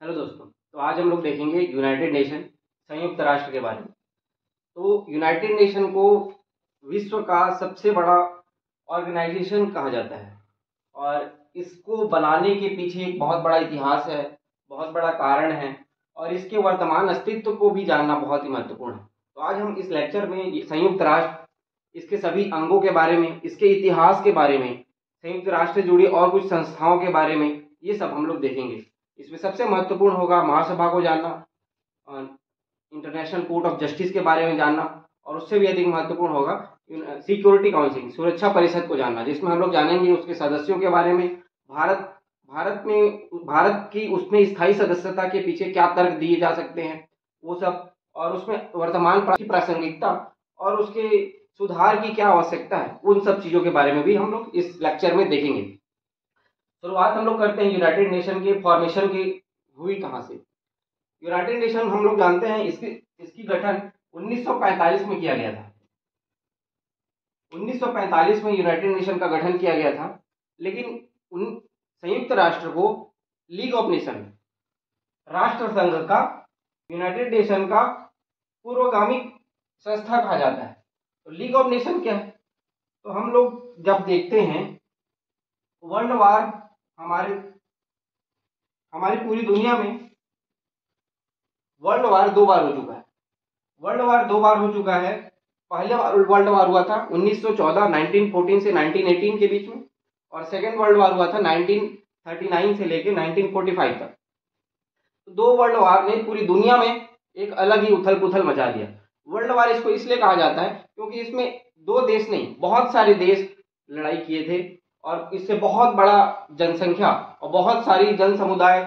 Hello दोस्तों। तो आज हम लोग देखेंगे यूनाइटेड नेशन, संयुक्त राष्ट्र के बारे में। तो यूनाइटेड नेशन को विश्व का सबसे बड़ा ऑर्गेनाइजेशन कहा जाता है और इसको बनाने के पीछे एक बहुत बड़ा इतिहास है, बहुत बड़ा कारण है और इसके वर्तमान अस्तित्व को भी जानना बहुत ही महत्वपूर्ण है। तो आज हम इस लेक्चर में संयुक्त राष्ट्र, इसके सभी अंगों के बारे में, इसके इतिहास के बारे में, संयुक्त राष्ट्र से जुड़ी और कुछ संस्थाओं के बारे में, ये सब हम लोग देखेंगे। इसमें सबसे महत्वपूर्ण होगा महासभा को जानना, इंटरनेशनल कोर्ट ऑफ जस्टिस के बारे में जानना और उससे भी अधिक महत्वपूर्ण होगा सिक्योरिटी काउंसिल, सुरक्षा परिषद को जानना, जिसमें हम लोग जानेंगे उसके सदस्यों के बारे में, भारत भारत की उसमें स्थायी सदस्यता के पीछे क्या तर्क दिए जा सकते हैं वो सब, और उसमें वर्तमान प्रासंगिकता और उसके सुधार की क्या आवश्यकता है, उन सब चीज़ों के बारे में भी हम लोग इस लेक्चर में देखेंगे। शुरुआत हम लोग करते हैं यूनाइटेड नेशन के फॉर्मेशन की हुई कहाँ से। यूनाइटेड नेशन हम लोग जानते हैं इसकी गठन 1945 में किया गया था। 1945 में यूनाइटेड नेशन का गठन किया गया था, लेकिन संयुक्त राष्ट्र को लीग ऑफ नेशन, राष्ट्र संघ का, यूनाइटेड नेशन का पूर्वगामी संस्था कहा जाता है। तो लीग ऑफ नेशन क्या है? तो हम लोग जब देखते हैं वर्ल्ड वार, हमारी पूरी दुनिया में वर्ल्ड वार 2 बार हो चुका है। वर्ल्ड वार 2 बार हो चुका है। पहले वर्ल्ड वार हुआ था 1914 1914 से 1918 के बीच में, और सेकेंड वर्ल्ड वार हुआ था 1939 से लेके 1945 तक। तो 2 वर्ल्ड वार ने पूरी दुनिया में एक अलग ही उथल पुथल मचा दिया। वर्ल्ड वार इसको इसलिए कहा जाता है क्योंकि इसमें 2 देश नहीं, बहुत सारे देश लड़ाई किए थे और इससे बहुत बड़ा जनसंख्या और बहुत सारी जन समुदाय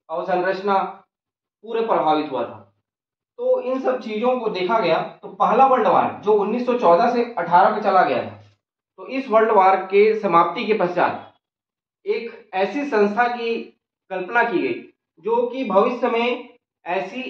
और संरचना पूरे प्रभावित हुआ था। तो इन सब चीजों को देखा गया तो पहला वर्ल्ड वार जो 1914 से 18 में चला गया था, तो इस वर्ल्ड वार के समाप्ति के पश्चात एक ऐसी संस्था की कल्पना की गई जो कि भविष्य में ऐसी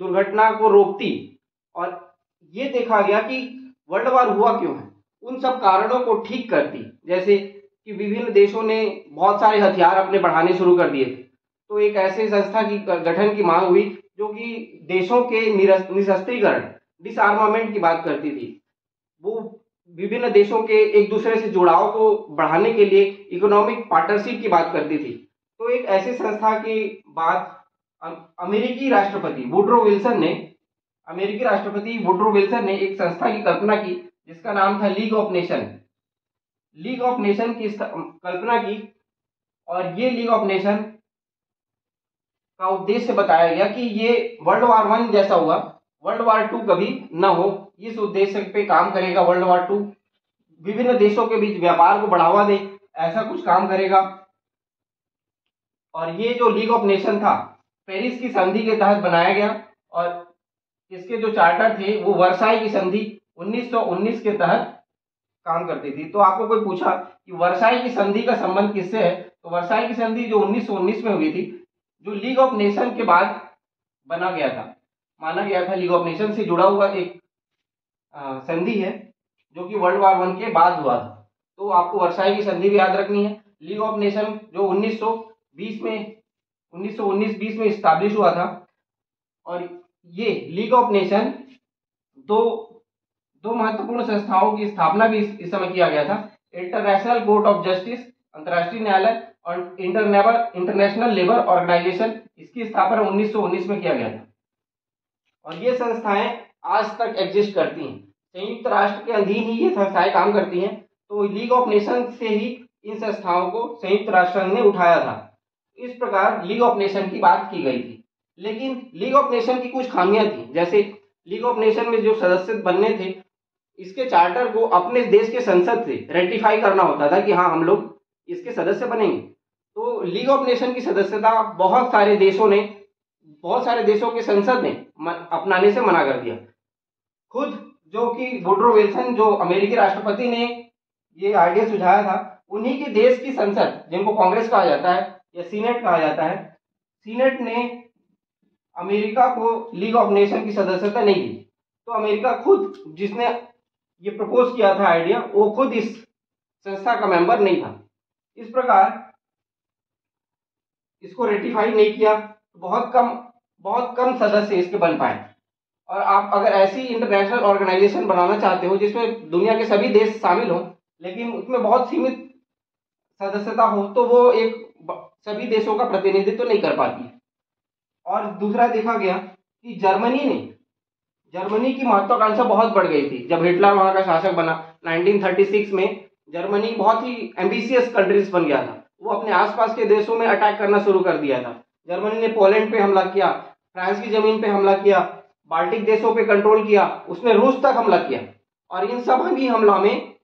दुर्घटना को रोकती, और ये देखा गया कि वर्ल्ड वार हुआ क्यों है, उन सब कारणों को ठीक करती। जैसे कि विभिन्न देशों ने बहुत सारे हथियार अपने बढ़ाने शुरू कर दिए थे, तो एक ऐसे संस्था की गठन की मांग हुई जो कि देशों के निशस्त्रीकरण, डिसआर्मामेंट की बात करती थी। वो विभिन्न देशों के एक दूसरे से जुड़ाव को बढ़ाने के लिए इकोनॉमिक पार्टनरशिप की बात करती थी। तो एक ऐसी संस्था की बात अमेरिकी राष्ट्रपति वुड्रो विल्सन ने एक संस्था की कल्पना की जिसका नाम था लीग ऑफ नेशन की कल्पना की। और ये लीग ऑफ नेशन का उद्देश्य बताया गया कि ये वर्ल्ड वार 1 जैसा हुआ, वर्ल्ड वार 2 कभी न हो, इस उद्देश्य पे काम करेगा। वर्ल्ड वार 2 विभिन्न देशों के बीच व्यापार को बढ़ावा दे, ऐसा कुछ काम करेगा। और ये जो लीग ऑफ नेशन था पेरिस की संधि के तहत बनाया गया, और इसके जो चार्टर थे वो वर्साई की संधि 1919 के तहत काम करती थी। तो आपको कोई पूछा कि वर्साई की संधि का संबंध किससे है, तो वर्साई की संधि जो 1919 में हुई थी, जो लीग ऑफ नेशन के बाद बना गया था, माना गया था लीग ऑफ नेशन से जुड़ा हुआ एक संधि है जो कि वर्ल्ड वार 1 के बाद हुआ था। तो आपको वर्साई की संधि भी याद रखनी है। लीग ऑफ नेशन जो 1919-20 में स्टैब्लिश हुआ था, और ये लीग ऑफ नेशन दो महत्वपूर्ण संस्थाओं की स्थापना भी इस समय किया गया था। इंटरनेशनल कोर्ट ऑफ जस्टिस, अंतर्राष्ट्रीय न्यायालय, और इंटरनेशनल लेबर ऑर्गेनाइजेशन, इसकी स्थापना 1919 में किया गया था। और ये संस्थाएं आज तक एग्जिस्ट करती हैं, संयुक्त राष्ट्र के अधीन ही ये संस्थाएं काम करती हैं। तो लीग ऑफ नेशन से ही इन संस्थाओं को संयुक्त राष्ट्र संघ ने उठाया था। इस प्रकार लीग ऑफ नेशन की बात की गई थी। लेकिन लीग ऑफ नेशन की कुछ खामियां थी, जैसे लीग ऑफ नेशन में जो सदस्य बनने थे, इसके चार्टर को अपने देश के संसद से रेटिफाई करना होता था कि हाँ हम लोग इसके सदस्य बनेंगे। तो लीग ऑफ नेशन की सदस्यता बहुत सारे देशों के संसद ने अपनाने से मना कर दिया। खुद जो कि वुड्रो विल्सन, जो अमेरिकी राष्ट्रपति ने ये आइडिया सुझाया था, उन्हीं के देश की संसद, जिनको कांग्रेस कहा जाता है या सीनेट कहा जाता है, सीनेट ने अमेरिका को लीग ऑफ नेशन की सदस्यता नहीं दी। तो अमेरिका खुद, जिसने ये प्रपोज किया था आइडिया, वो खुद इस संस्था का मेंबर नहीं था। इस प्रकार इसको रेटिफाई नहीं किया बहुत कम सदस्य इसके बन पाए। और आप अगर ऐसी इंटरनेशनल ऑर्गेनाइजेशन बनाना चाहते हो जिसमें दुनिया के सभी देश शामिल हों, लेकिन उसमें बहुत सीमित सदस्यता हो, तो वो सभी देशों का प्रतिनिधित्व तो नहीं कर पाती है। और दूसरा देखा गया कि जर्मनी की महत्वाकांक्षा बहुत बढ़ गई थी जब हिटलर वहां का शासक बना 1936 में। जर्मनी बहुत ही एम्बिशियस कंट्रीज बन गया था, वो अपने आसपास के देशों में अटैक करना शुरू कर दिया था। जर्मनी ने पोलैंड पे हमला किया, फ्रांस की जमीन पे हमला किया, बाल्टिक देशों पे कंट्रोल किया, उसने रूस तक हमला किया। और इन सभी हमला में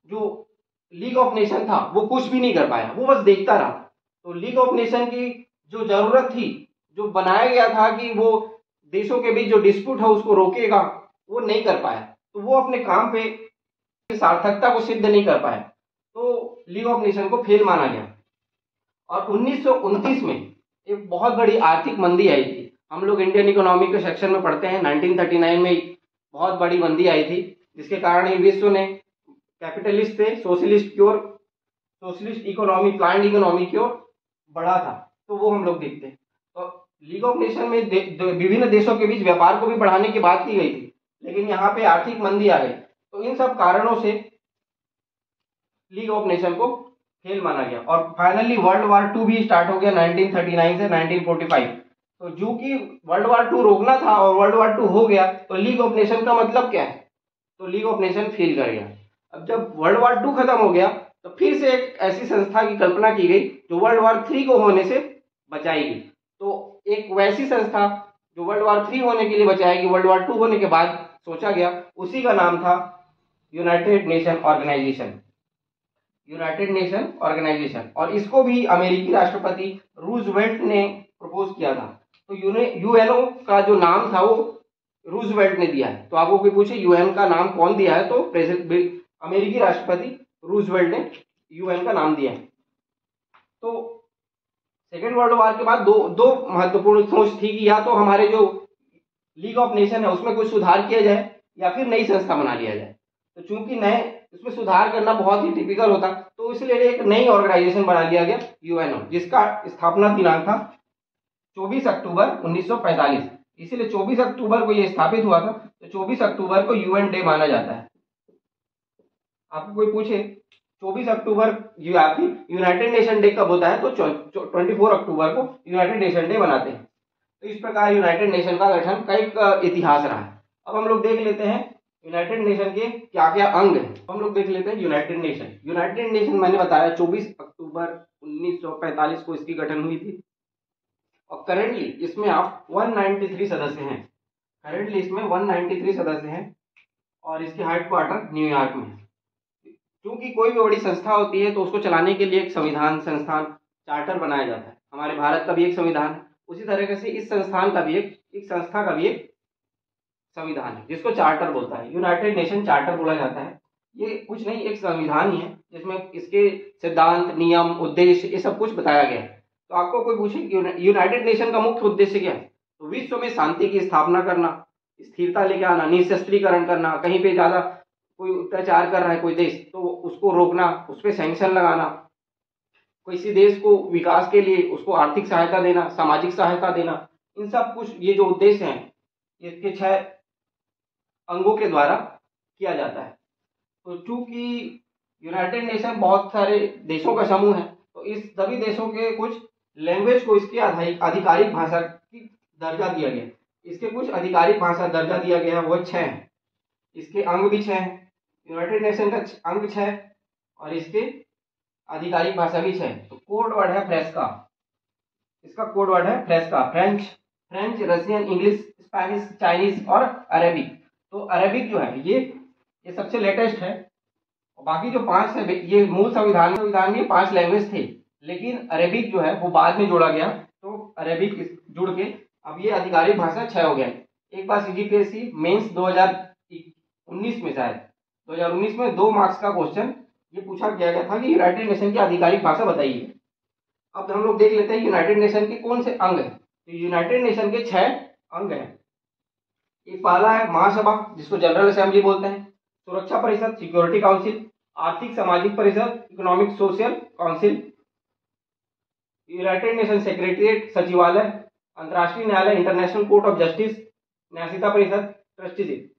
जो लीग ऑफ नेशन था वो कुछ भी नहीं कर पाया, वो बस देखता रहा। तो लीग ऑफ नेशन की जो जरूरत थी, जो बनाया गया था कि वो देशों के बीच जो डिस्प्यूट है उसको रोकेगा, वो नहीं कर पाया। तो वो अपने काम पे सार्थकता को सिद्ध नहीं कर पाया, तो लीग ऑफ नेशन को फेल माना गया। और 1929 में एक बहुत बड़ी आर्थिक मंदी आई थी। हम लोग इंडियन इकोनॉमी के सेक्शन में पढ़ते हैं 1939 में बहुत बड़ी मंदी आई थी, जिसके कारण ही विश्व ने कैपिटलिस्ट से सोशलिस्ट इकोनॉमी, प्लान्ड इकोनॉमी की ओर बढ़ा था। तो वो हम लोग देखते हैं। तो लीग ऑफ नेशन में विभिन्न देशों के बीच व्यापार को भी बढ़ाने की बात की गई थी, लेकिन यहाँ पे आर्थिक मंदी आ गई। तो इन सब कारणों से लीग ऑफ नेशन को फेल माना गया। और फाइनली वर्ल्ड वार 2 भी स्टार्ट हो गया 1939 से 1945। तो जो कि वर्ल्ड वार 2 रोकना था और वर्ल्ड वार 2 हो गया, तो लीग ऑफ नेशन का मतलब क्या है? तो लीग ऑफ नेशन फेल कर गया। अब जब वर्ल्ड वार 2 खत्म हो गया, तो फिर से एक ऐसी संस्था की कल्पना की गई जो वर्ल्ड वार 3 को होने से बचाएगी। तो एक वैसी संस्था जो वर्ल्ड वार 3 होने के लिए बचाएगी, वर्ल्ड वार 2 होने के बाद सोचा गया, उसी का नाम था United Nation Organisation. United Nation Organisation, और इसको भी अमेरिकी राष्ट्रपति रूजवेल्ट ने प्रपोज किया था। तो यूएनओ का जो नाम था वो रूजवेल्ट ने दिया है। तो आपको कोई पूछे यूएन का नाम कौन दिया है, तो प्रेसिडेंट अमेरिकी राष्ट्रपति रूजवेल्ट ने यूएन का नाम दिया है। तो सेकेंड वर्ल्ड वॉर के बाद दो महत्वपूर्ण सोच थी कि या तो हमारे जो लीग ऑफ नेशन है उसमें कुछ सुधार किया जाए या फिर नई संस्था बना लिया जाए। तो चूंकि नए उसमें सुधार करना बहुत ही टिपिकल होता, तो इसलिए एक नई ऑर्गेनाइजेशन बना लिया गया यूएनओ, जिसका स्थापना दिनांक था 24 अक्टूबर 1945। इसीलिए 24 अक्टूबर को यह स्थापित हुआ था। तो 24 अक्टूबर को यूएन डे माना जाता है। आपको कोई पूछे 24 अक्टूबर यूनाइटेड नेशन डे कब होता है, तो 24 अक्टूबर को यूनाइटेड नेशन डे मनाते हैं। तो इस प्रकार यूनाइटेड नेशन का गठन का एक इतिहास रहा है। अब हम लोग देख लेते हैं यूनाइटेड नेशन के क्या क्या अंग हैं। हम लोग देख लेते हैं यूनाइटेड नेशन मैंने बताया 24 अक्टूबर 1945 को इसकी गठन हुई थी। और करेंटली इसमें आप 193 सदस्य हैं। करेंटली इसमें 193 सदस्य हैं और इसके हेडक्वार्टर न्यूयॉर्क में है। क्योंकि कोई भी बड़ी संस्था होती है तो उसको चलाने के लिए एक संविधान, संस्थान, चार्टर बनाया जाता है। हमारे भारत का भी एक संविधान है, उसी तरीके से इस संस्थान का भी एक संस्था का भी एक संविधान है, जिसको चार्टर बोलता है। यूनाइटेड नेशन चार्टर बोला जाता है। ये कुछ नहीं, एक संविधान ही है जिसमें इसके सिद्धांत, नियम, उद्देश्य ये सब कुछ बताया गया है। तो आपको कोई पूछे यूनाइटेड नेशन का मुख्य उद्देश्य क्या है, तो विश्व में शांति की स्थापना करना, स्थिरता लेके आना, निशस्त्रीकरण करना, कहीं पे ज्यादा कोई अत्याचार कर रहा है कोई देश तो उसको रोकना, उस पर सैंक्शन लगाना, किसी देश को विकास के लिए उसको आर्थिक सहायता देना, सामाजिक सहायता देना, इन सब कुछ ये जो उद्देश्य हैं इसके 6 अंगों के द्वारा किया जाता है। तो चूंकि यूनाइटेड नेशन बहुत सारे देशों का समूह है, तो इस सभी देशों के कुछ लैंग्वेज को इसके आधिकारिक भाषा की दर्जा दिया गया। इसके कुछ आधिकारिक भाषा दर्जा दिया गया है, वो 6 है। इसके अंग भी 6 हैं। यूनाइटेड नेशन का अंग 6 और इसके आधिकारिक भाषा भी 6। तो कोड वर्ड है फ्रेस्का। इसका कोड वर्ड है फ्रेस्का। French, Russian, English, Spanish, Chinese और अरेबिक। तो अरेबिक जो है ये सबसे लेटेस्ट है। और बाकी जो 5 है ये मूल संविधान में 5 लैंग्वेज थे, लेकिन अरेबिक जो है वो बाद में जोड़ा गया। तो अरेबिक जुड़ के अब ये आधिकारिक भाषा 6 हो गया। एक बार सीजीपीएससी मेंस 2019 में, शायद 2019 में 2 मार्क्स का क्वेश्चन ये पूछा गया था कि यूनाइटेड नेशन की आधिकारिक भाषा बताइए। अब हम लोग देख लेते हैं यूनाइटेड नेशन के कौन से अंग हैं। तो यूनाइटेड नेशन के 6 अंग हैं। एक पहला है महासभा, जिसको जनरल असेंबली बोलते हैं। सुरक्षा परिषद, सिक्योरिटी काउंसिल। आर्थिक सामाजिक परिषद, economic social council. United nation secretariat सचिवालय, अंतर्राष्ट्रीय न्यायालय इंटरनेशनल कोर्ट ऑफ जस्टिस, न्यायशीता परिषद, ट्रस्टीशिप।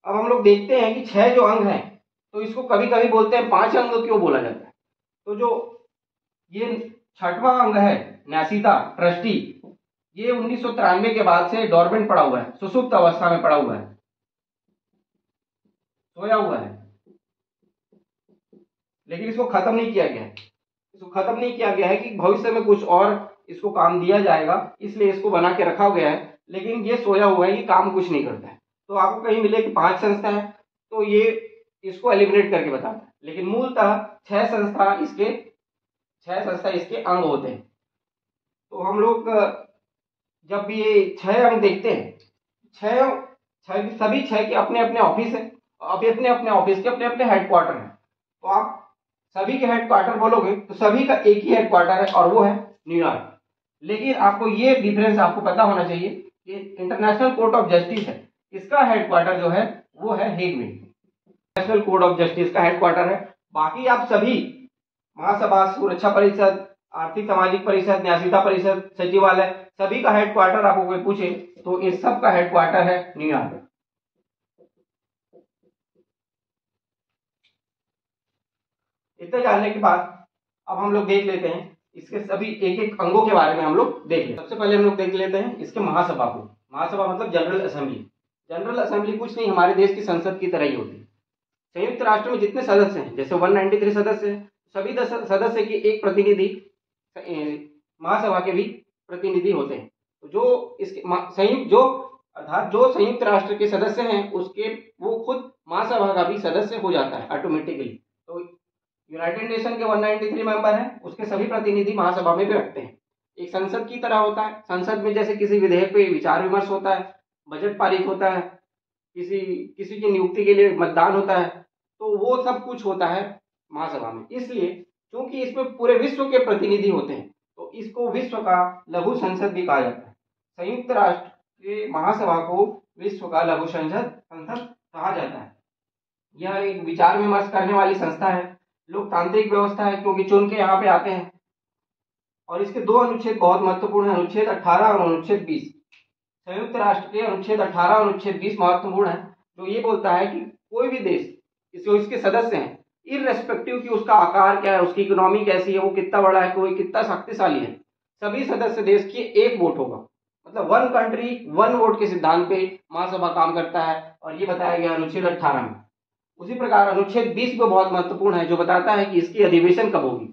अब हम लोग देखते हैं कि 6 जो अंग हैं, तो इसको कभी कभी बोलते हैं 5 अंग क्यों बोला जाता है। तो जो ये 6वां अंग है न्यायशीता ट्रस्टी, ये 1993 के बाद से डोरमेंट पड़ा हुआ है, सुसुप्त अवस्था में पड़ा हुआ है, सोया हुआ है, लेकिन इसको खत्म नहीं किया गया है। इसको खत्म नहीं किया गया है कि भविष्य में कुछ और इसको काम दिया जाएगा, इसलिए इसको बना के रखा गया है, लेकिन ये सोया हुआ है, ये काम कुछ नहीं करता है। तो आपको कहीं मिले कि 5 संस्था है, तो ये इसको एलिमिनेट करके बताता है, लेकिन मूलतः 6 संस्था इसके अंग होते हैं। तो हम लोग जब ये 6 अंग देखते हैं, सभी 6 के अपने अपने ऑफिस है, अपने अपने ऑफिस के अपने अपने हेडक्वार्टर है। तो आप सभी के हेडक्वार्टर बोलोगे तो सभी का एक ही हेडक्वार्टर है और वो है न्यूयॉर्क। लेकिन आपको ये डिफरेंस आपको पता होना चाहिए कि इंटरनेशनल कोर्ट ऑफ जस्टिस है, इसका हेडक्वार्टर जो है वो है हेग में। नेशनल कोर्ट ऑफ जस्टिस का हेडक्वार्टर है। बाकी आप सभी महासभा, सुरक्षा परिषद, आर्थिक सामाजिक परिषद, न्यायशीता परिषद, सचिवालय, सभी का हेडक्वार्टर आपको कोई पूछे तो इस सब का हेडक्वार्टर है न्यूयॉर्क। इतना जानने के बाद अब हम लोग देख लेते हैं इसके सभी एक एक अंगों के बारे में हम लोग देख लेते हैं। सबसे पहले हम लोग देख लेते हैं इसके महासभा को। महासभा मतलब जनरल असेंबली। जनरल असेंबली कुछ नहीं, हमारे देश की संसद की तरह ही होती है। संयुक्त राष्ट्र में जितने सदस्य हैं, जैसे 193 सदस्य हैं, सभी सदस्य की एक प्रतिनिधि महासभा के भी प्रतिनिधि होते हैं। तो जो इसके संयुक्त जो अर्थात जो संयुक्त राष्ट्र के सदस्य हैं उसके वो खुद महासभा का भी सदस्य हो जाता है ऑटोमेटिकली। तो यूनाइटेड नेशन के 193 मेंबर हैं, उसके सभी प्रतिनिधि महासभा में भी रखते हैं। एक संसद की तरह होता है। संसद में जैसे किसी विधेयक पे विचार विमर्श होता है, बजट पारित होता है, किसी की नियुक्ति के लिए मतदान होता है, तो वो सब कुछ होता है महासभा में। इसलिए क्योंकि इसमें पूरे विश्व के प्रतिनिधि होते हैं तो इसको विश्व का लघु संसद भी कहा जाता है। संयुक्त राष्ट्र के महासभा को विश्व का लघु संसद कहा जाता है। यह एक विचार विमर्श करने वाली संस्था है, लोकतांत्रिक व्यवस्था है क्योंकि चुन के यहाँ पे आते हैं। और इसके 2 अनुच्छेद बहुत महत्वपूर्ण है, अनुच्छेद 18 और अनुच्छेद 20। संयुक्त राष्ट्र के अनुच्छेद 18 और अनुच्छेद 20 महत्वपूर्ण है, जो ये बोलता है कि कोई भी देश जो इसके सदस्य हैं, इररेस्पेक्टिव कि उसका आकार क्या है, उसकी इकोनॉमी कैसी है, वो कितना बड़ा है, कोई कितना शक्तिशाली है, सभी सदस्य देश की एक वोट होगा। मतलब 1 कंट्री 1 वोट के सिद्धांत पे महासभा काम करता है, और ये बताया गया अनुच्छेद 18 में। उसी प्रकार अनुच्छेद 20 भी बहुत महत्वपूर्ण है, जो बताता है कि इसकी अधिवेशन कब होगी।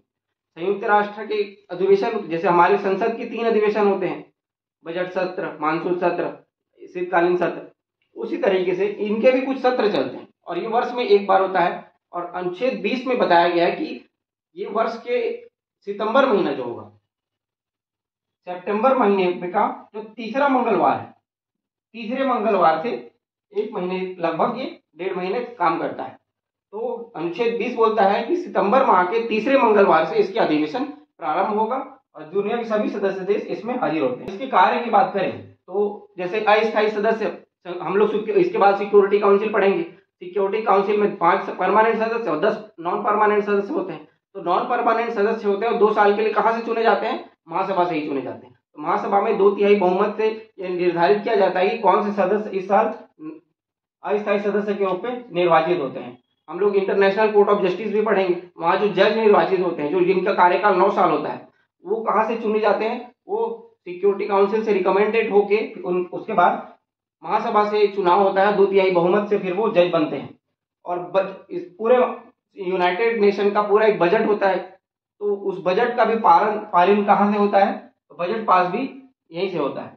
संयुक्त राष्ट्र के अधिवेशन, जैसे हमारे संसद के 3 अधिवेशन होते हैं, बजट सत्र, मानसून सत्र, शीतकालीन सत्र, उसी तरीके से इनके भी कुछ सत्र चलते हैं और ये वर्ष में एक बार होता है। और अनुच्छेद 20 में बताया गया है कि ये वर्ष के सितंबर महीना जो होगा, सितंबर महीने का जो तीसरा मंगलवार है, तीसरे मंगलवार से 1 महीने लगभग ये 1.5 महीने काम करता है। तो अनुच्छेद 20 बोलता है कि सितंबर माह के तीसरे मंगलवार से इसकी अधिवेशन प्रारंभ होगा और दुनिया के सभी सदस्य देश इसमें हाजिर होते हैं। इसके कार्य की बात करें तो जैसे अस्थायी सदस्य, हम लोग इसके बाद सिक्योरिटी काउंसिल पढ़ेंगे। सिक्योरिटी काउंसिल में 5 परमानेंट सदस्य और 10 नॉन परमानेंट सदस्य होते हैं। तो नॉन परमानेंट सदस्य होते हैं और 2 साल के लिए कहाँ से चुने जाते हैं? महासभा से ही चुने जाते हैं। तो महासभा में 2/3 बहुमत से निर्धारित किया जाता है कि कौन से सदस्य इस साल अस्थायी सदस्य के रूप में निर्वाचित होते हैं। हम लोग इंटरनेशनल कोर्ट ऑफ जस्टिस भी पढ़ेंगे, वहां जो जज निर्वाचित होते हैं, जो जिनका कार्यकाल 9 साल होता है, वो कहाँ से चुने जाते हैं? वो सिक्योरिटी काउंसिल से रिकमेंडेड होके उसके बाद महासभा से चुनाव होता है 2/3 बहुमत से, फिर वो जज बनते हैं। और इस पूरे यूनाइटेड नेशन का पूरा एक बजट होता है, तो उस बजट का भी पालन कहाँ से होता है? तो बजट पास भी यहीं से होता है।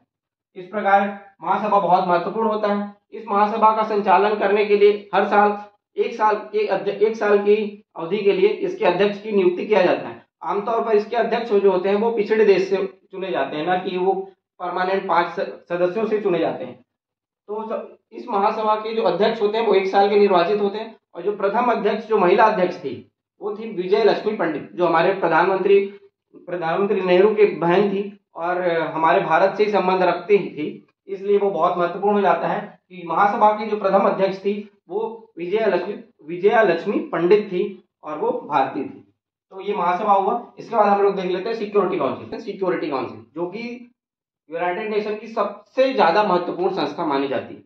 इस प्रकार महासभा बहुत महत्वपूर्ण होता है। इस महासभा का संचालन करने के लिए हर साल एक साल की अवधि के लिए इसके अध्यक्ष की नियुक्ति किया जाता है। आमतौर पर इसके अध्यक्ष जो होते हैं वो पिछड़े देश से चुने जाते हैं, ना कि वो परमानेंट 5 सदस्यों से चुने जाते हैं। तो इस महासभा के जो अध्यक्ष होते हैं वो 1 साल के निर्वाचित होते हैं। और जो प्रथम अध्यक्ष, जो महिला अध्यक्ष थी, वो थी विजय लक्ष्मी पंडित, जो हमारे प्रधानमंत्री नेहरू की बहन थी और हमारे भारत से संबंध रखते ही थी। इसलिए वो बहुत महत्वपूर्ण हो जाता है कि महासभा की जो प्रथम अध्यक्ष थी वो विजया लक्ष्मी पंडित थी और वो भारतीय थी। तो ये महासभा हुआ। इसके बाद हम लोग देख लेते हैं सिक्योरिटी काउंसिल। सिक्योरिटी काउंसिल जो कि यूनाइटेड नेशन की सबसे ज्यादा महत्वपूर्ण संस्था मानी जाती है,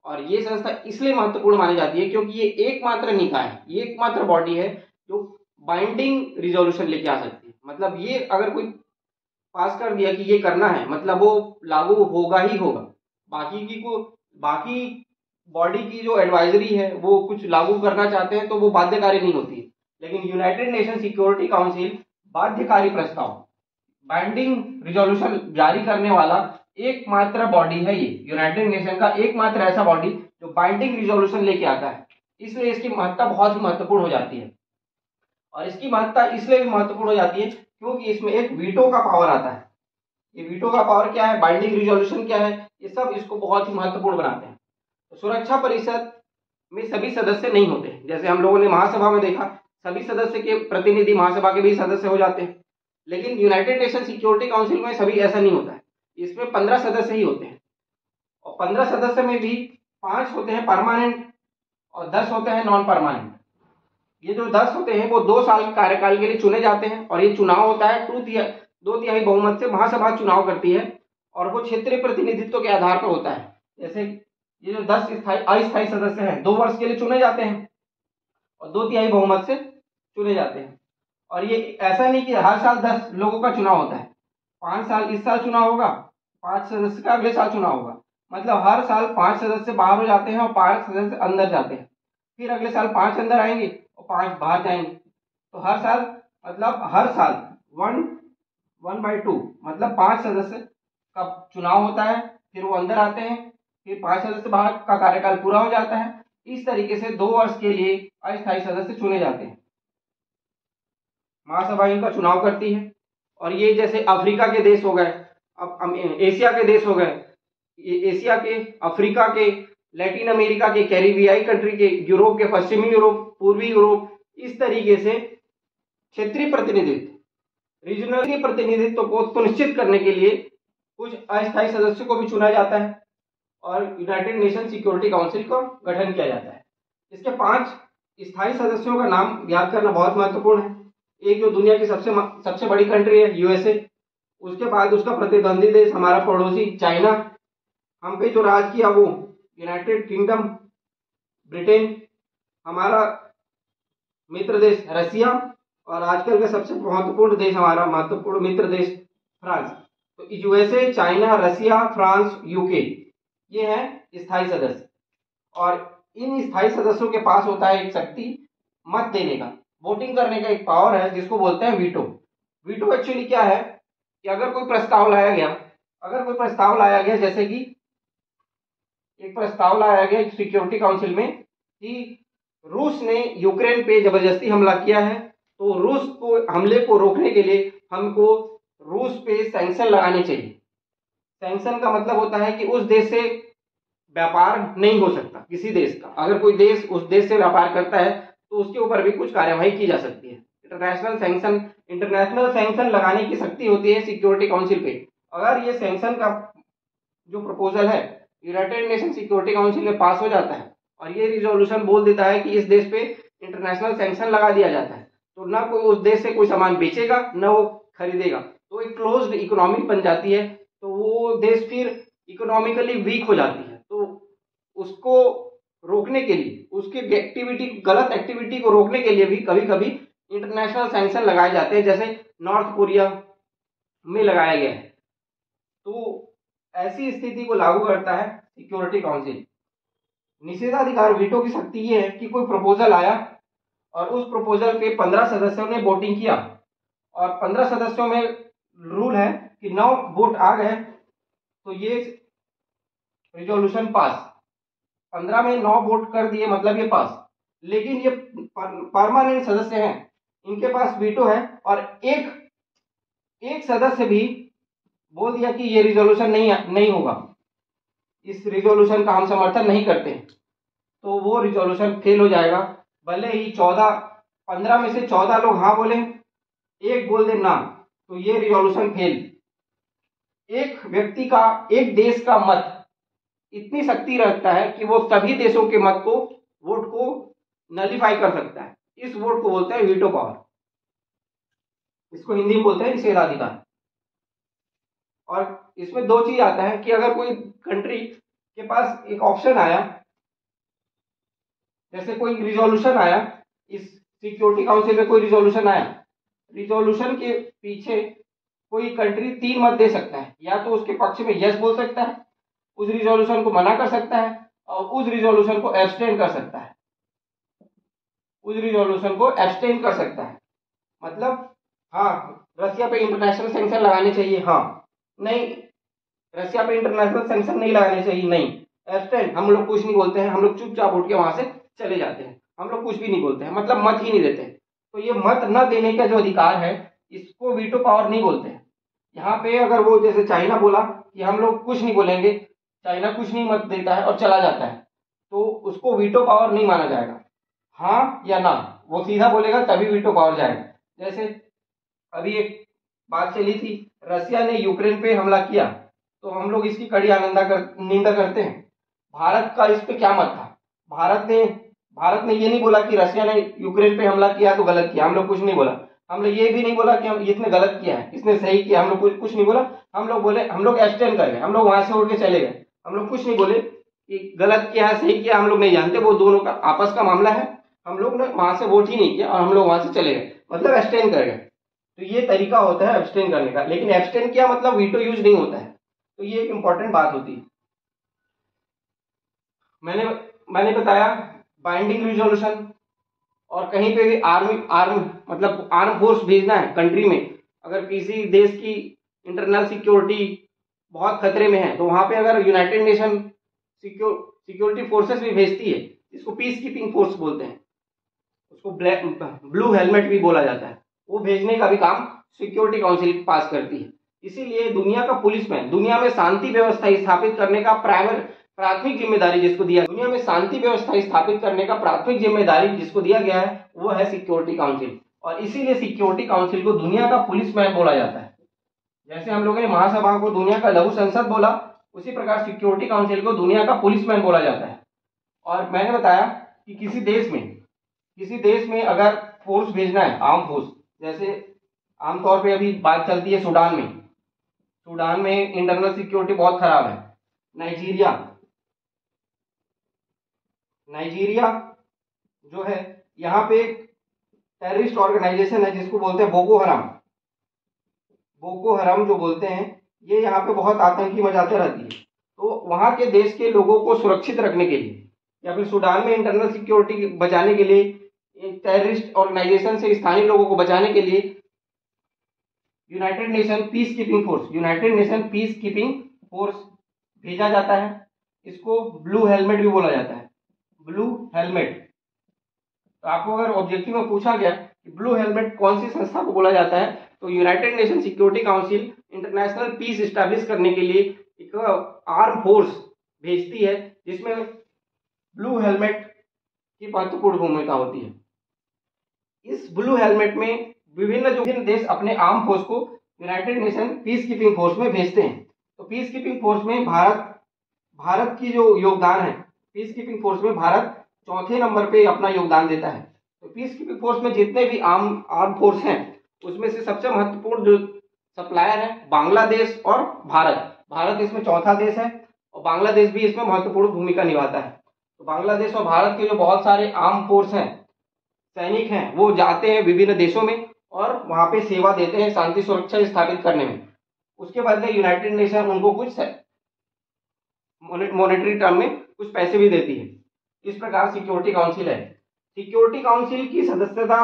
और ये संस्था इसलिए महत्वपूर्ण मानी जाती है क्योंकि ये एकमात्र निकाय है, ये एकमात्र बॉडी है जो बाइंडिंग रिजोल्यूशन लेके आ सकती है। मतलब ये अगर कोई पास कर दिया कि ये करना है, मतलब वो लागू होगा ही होगा। बाकी बॉडी की जो एडवाइजरी है वो कुछ लागू करना चाहते हैं तो वो बाध्यकारी नहीं होती है, लेकिन यूनाइटेड नेशन सिक्योरिटी काउंसिल बाध्यकारी प्रस्ताव, बाइंडिंग रिजोल्यूशन जारी करने वाला एकमात्र बॉडी है। ये यूनाइटेड नेशन का एकमात्र ऐसा बॉडी जो बाइंडिंग रिजोल्यूशन लेके आता है, इसलिए इसकी महत्ता बहुत ही महत्वपूर्ण हो जाती है। और इसकी महत्ता इसलिए भी महत्वपूर्ण हो जाती है क्योंकि इसमें एक वीटो का पावर आता है। ये वीटो का पावर क्या है, बाइंडिंग रिजोल्यूशन क्या है, ये सब इसको बहुत ही महत्वपूर्ण बनाते हैं। तो सुरक्षा परिषद में सभी सदस्य नहीं होते, जैसे हम लोगों ने महासभा में देखा सभी सदस्य के प्रतिनिधि महासभा के भी सदस्य हो जाते हैं, लेकिन यूनाइटेड नेशन सिक्योरिटी काउंसिल में सभी ऐसा नहीं होता है। इसमें 15 सदस्य ही होते हैं, और 15 सदस्य में भी 5 होते हैं परमानेंट और 10 होते हैं नॉन परमानेंट। ये जो 10 होते हैं वो 2 साल कार्यकाल के लिए चुने जाते हैं, और ये चुनाव होता है 2/3 बहुमत से महासभा चुनाव करती है, और वो क्षेत्रीय प्रतिनिधित्व के आधार पर होता है। जैसे ये जो 10 अस्थायी सदस्य हैं 2 वर्ष के लिए चुने जाते हैं और 2/3 बहुमत से चुने जाते हैं। और ये ऐसा नहीं कि हर साल 10 लोगों का चुनाव होता है, 5 साल इस साल चुनाव होगा, 5 सदस्य का अगले साल चुनाव होगा। मतलब हर साल 5 सदस्य बाहर हो जाते हैं और 5 सदस्य अंदर जाते हैं, फिर अगले साल 5 अंदर आएंगे और 5 बाहर जाएंगे। तो हर साल 1/2 मतलब 5 सदस्य का चुनाव होता है, फिर वो अंदर आते हैं, फिर 5 सदस्य बाहर का कार्यकाल पूरा हो जाता है। इस तरीके से 2 वर्ष के लिए अस्थायी सदस्य चुने जाते हैं। महासभा इनका चुनाव करती है। और ये जैसे अफ्रीका के देश हो गए, अब एशिया के देश हो गए, एशिया के, अफ्रीका के, लैटिन अमेरिका के, कैरिबियाई कंट्री के, यूरोप के, पश्चिमी यूरोप, पूर्वी यूरोप, इस तरीके से क्षेत्रीय प्रतिनिधित्व, रीजनल प्रतिनिधित्व को सुनिश्चित करने के लिए कुछ अस्थायी सदस्यों को भी चुना जाता है और यूनाइटेड नेशन सिक्योरिटी काउंसिल का गठन किया जाता है। इसके 5 स्थायी सदस्यों का नाम याद करना बहुत महत्वपूर्ण है। एक जो दुनिया की सबसे बड़ी कंट्री है यूएसए, उसके बाद उसका प्रतिद्वंदी देश हमारा पड़ोसी चाइना, हम पे जो राज किया वो यूनाइटेड किंगडम ब्रिटेन, हमारा मित्र देश रसिया, और आजकल का सबसे महत्वपूर्ण देश, हमारा महत्वपूर्ण मित्र देश फ्रांस। तो यूएसए, चाइना, रसिया, फ्रांस, यूके, ये हैं स्थायी सदस्य। और इन स्थायी सदस्यों के पास होता है एक शक्ति, मत देने का, वोटिंग करने का एक पावर है जिसको बोलते हैं वीटो। वीटो एक्चुअली क्या है कि अगर कोई प्रस्ताव लाया गया, जैसे कि एक प्रस्ताव लाया गया सिक्योरिटी काउंसिल में कि रूस ने यूक्रेन पे जबरदस्ती हमला किया है, तो रूस को हमले को रोकने के लिए हमको रूस पे सैंक्शन लगाने चाहिए। सैंक्शन का मतलब होता है कि उस देश से व्यापार नहीं हो सकता किसी देश का, अगर कोई देश उस देश से व्यापार करता है तो उसके ऊपर भी कुछ कार्यवाही की जा सकती है। इंटरनेशनल सैंक्शन लगाने की शक्ति होती है सिक्योरिटी काउंसिल पे। अगर ये सैंक्शन का जो प्रपोजल है यूनाइटेड नेशन सिक्योरिटी काउंसिल में पास हो जाता है और ये रिजोल्यूशन बोल देता है कि इस देश पे इंटरनेशनल सैंक्शन लगा दिया जाता है, तो ना कोई उस देश से कोई सामान बेचेगा ना वो खरीदेगा, तो एक क्लोज्ड इकोनॉमी बन जाती है। तो वो देश फिर इकोनॉमिकली वीक हो जाती है, तो उसको रोकने के लिए, उसकी गलत एक्टिविटी को रोकने के लिए भी कभी कभी इंटरनेशनल सैंक्शन लगाए जाते हैं, जैसे नॉर्थ कोरिया में लगाया गया है। तो ऐसी स्थिति को लागू करता है सिक्योरिटी काउंसिल। निषेधाधिकार वीटो की शक्ति ये है कि कोई प्रपोजल आया और उस प्रपोजल पे 15 सदस्यों ने वोटिंग किया, और 15 सदस्यों में रूल है कि 9 वोट आ गए तो ये रिजोल्यूशन पास, 15 में 9 वोट कर दिए मतलब ये पास। लेकिन ये परमानेंट सदस्य हैं, इनके पास वीटो है, और एक सदस्य भी बोल दिया कि ये रिजोल्यूशन नहीं होगा, इस रिजोल्यूशन का हम समर्थन नहीं करते, तो वो रिजोल्यूशन फेल हो जाएगा। भले ही 15 में से 14 लोग हाँ बोले, एक बोल दे ना, तो ये रिजोल्यूशन फेल। एक व्यक्ति का, एक देश का मत इतनी शक्ति रखता है कि वो सभी देशों के मत को, वोट को नलीफाई कर सकता है। इस वोट को बोलते हैं वीटो पावर। इसको हिंदी में बोलते हैं निषेधाधिकार। और इसमें दो चीज आता है कि अगर कोई कंट्री के पास एक ऑप्शन आया, जैसे कोई रिजोल्यूशन आया, इस सिक्योरिटी काउंसिल में कोई रिजोल्यूशन आया, रिजोल्यूशन के पीछे कोई कंट्री 3 मत दे सकता है, या तो उसके पक्ष में यस बोल सकता है, उस रिजोल्यूशन को मना कर सकता है, और उस रिजोल्यूशन को एब्सटेन कर सकता है, उस रिजोल्यूशन को एब्सटेन कर सकता है। मतलब हाँ, रसिया पे इंटरनेशनल सैंक्शन लगाने चाहिए, हाँ, नहीं, रसिया पे इंटरनेशनल सैंक्शन नहीं लगाने चाहिए, नहीं, एब्सटेन, हम लोग कुछ नहीं बोलते हैं, हम लोग चुपचाप उठ के वहां से चले जाते हैं, हम लोग कुछ भी नहीं बोलते हैं, मतलब मत ही नहीं देते। तो ये मत न देने का जो अधिकार है, इसको वीटो पावर नहीं बोलते हैं। यहाँ पे अगर वो जैसे चाइना बोला कि हम लोग कुछ नहीं बोलेंगे, चाइना कुछ नहीं मत देता है और चला जाता है, तो उसको वीटो पावर नहीं माना जाएगा, हाँ या ना, वो सीधा बोलेगा तभी वीटो पावर जाएगा। जैसे अभी एक बात चली थी, रसिया ने यूक्रेन पे हमला किया, तो हम लोग इसकी कड़ी निंदा करते हैं। भारत का इस पे क्या मत था? भारत ने ये नहीं बोला कि रसिया ने यूक्रेन पे हमला किया तो गलत किया, हम लोग कुछ नहीं बोला। हम लोग ये भी नहीं बोला कि हम इसने गलत किया है, इसने सही किया, हम लोग कुछ नहीं बोला। हम लोग बोले, हम लोग एब्सटेन कर गए, हम लोग वहां से उड़ के चले गए, हम लोग कुछ नहीं बोले कि गलत किया है सही किया, हम लोग नहीं जानते, वो दोनों का आपस का मामला है। हम लोग ने वहां से वोट ही नहीं किया और हम लोग वहां से चले गए, मतलब एब्सटेन कर गए। तो ये तरीका होता है एब्सटेन करने का, लेकिन एब्सटेन किया मतलब वीटो यूज नहीं होता है। तो ये एक इंपॉर्टेंट बात होती है। मैंने मैंने बताया बाइंडिंग रिजोल्यूशन, और कहीं पे भी आर्म मतलब आर्म फोर्स भेजना है कंट्री में, अगर किसी देश की इंटरनल सिक्योरिटी बहुत खतरे में है, तो वहां पे अगर यूनाइटेड नेशन सिक्योरिटी फोर्सेस भी भेजती है, इसको पीस कीपिंग फोर्स बोलते हैं, उसको ब्लू हेलमेट भी बोला जाता है, वो भेजने का भी काम सिक्योरिटी काउंसिल पास करती है। इसीलिए दुनिया का पुलिसमैन, दुनिया में शांति व्यवस्था स्थापित करने का प्राथमिक जिम्मेदारी जिसको दिया, दुनिया में शांति व्यवस्था स्थापित करने का प्राथमिक जिम्मेदारी जिसको दिया गया है, वो है सिक्योरिटी काउंसिल। और इसीलिए सिक्योरिटी काउंसिल को दुनिया का पुलिसमैन बोला जाता है। जैसे हम लोगों ने महासभा को दुनिया का लघु संसद बोला, उसी प्रकार सिक्योरिटी काउंसिल को दुनिया का पुलिसमैन बोला जाता है। और मैंने बताया कि किसी देश में अगर फोर्स भेजना है, आर्म फोर्स, जैसे आमतौर पे अभी बात चलती है सूडान में इंटरनल सिक्योरिटी बहुत खराब है। नाइजीरिया जो है, यहाँ पे एक टेररिस्ट ऑर्गेनाइजेशन है जिसको बोलते हैं बोको हराम जो बोलते हैं, ये यहाँ पे बहुत आतंकी मचाते रहती है। तो वहाँ के देश के लोगों को सुरक्षित रखने के लिए, या फिर सूडान में इंटरनल सिक्योरिटी बचाने के लिए, टेररिस्ट ऑर्गेनाइजेशन से स्थानीय लोगों को बचाने के लिए United nation peace keeping force भेजा जाता है। इसको ब्लू हेलमेट भी बोला जाता है, ब्लू हेलमेट। तो आपको अगर ऑब्जेक्टिव में पूछा गया कि ब्लू हेलमेट कौन सी संस्था को बोला जाता है, तो United Nation Security Council international peace establish करने के लिए एक आर्म फोर्स भेजती है, जिसमें ब्लू हेलमेट की महत्वपूर्ण भूमिका होती है। इस ब्लू हेलमेट में विभिन्न देश अपने आर्म फोर्स को United nation peace keeping force में भेजते हैं। तो पीस कीपिंग फोर्स में भारत की जो योगदान है, पीस कीपिंग फोर्स में भारत चौथे नंबर पे अपना योगदान देता है। तो पीस कीपिंग फोर्स में जितने भी आर्म फोर्स हैं, उसमें से सबसे महत्वपूर्ण जो सप्लायर है बांग्लादेश और भारत इसमें चौथा देश है, और बांग्लादेश भी इसमें महत्वपूर्ण भूमिका निभाता है। तो बांग्लादेश और भारत के जो बहुत सारे आर्म फोर्स हैं, सैनिक हैं, वो जाते हैं विभिन्न देशों में और वहां पे सेवा देते हैं शांति सुरक्षा स्थापित करने में। उसके बदले यूनाइटेड नेशन उनको कुछ मॉनेटरी टर्म में कुछ पैसे भी देती है। इस प्रकार सिक्योरिटी काउंसिल है। सिक्योरिटी काउंसिल की सदस्यता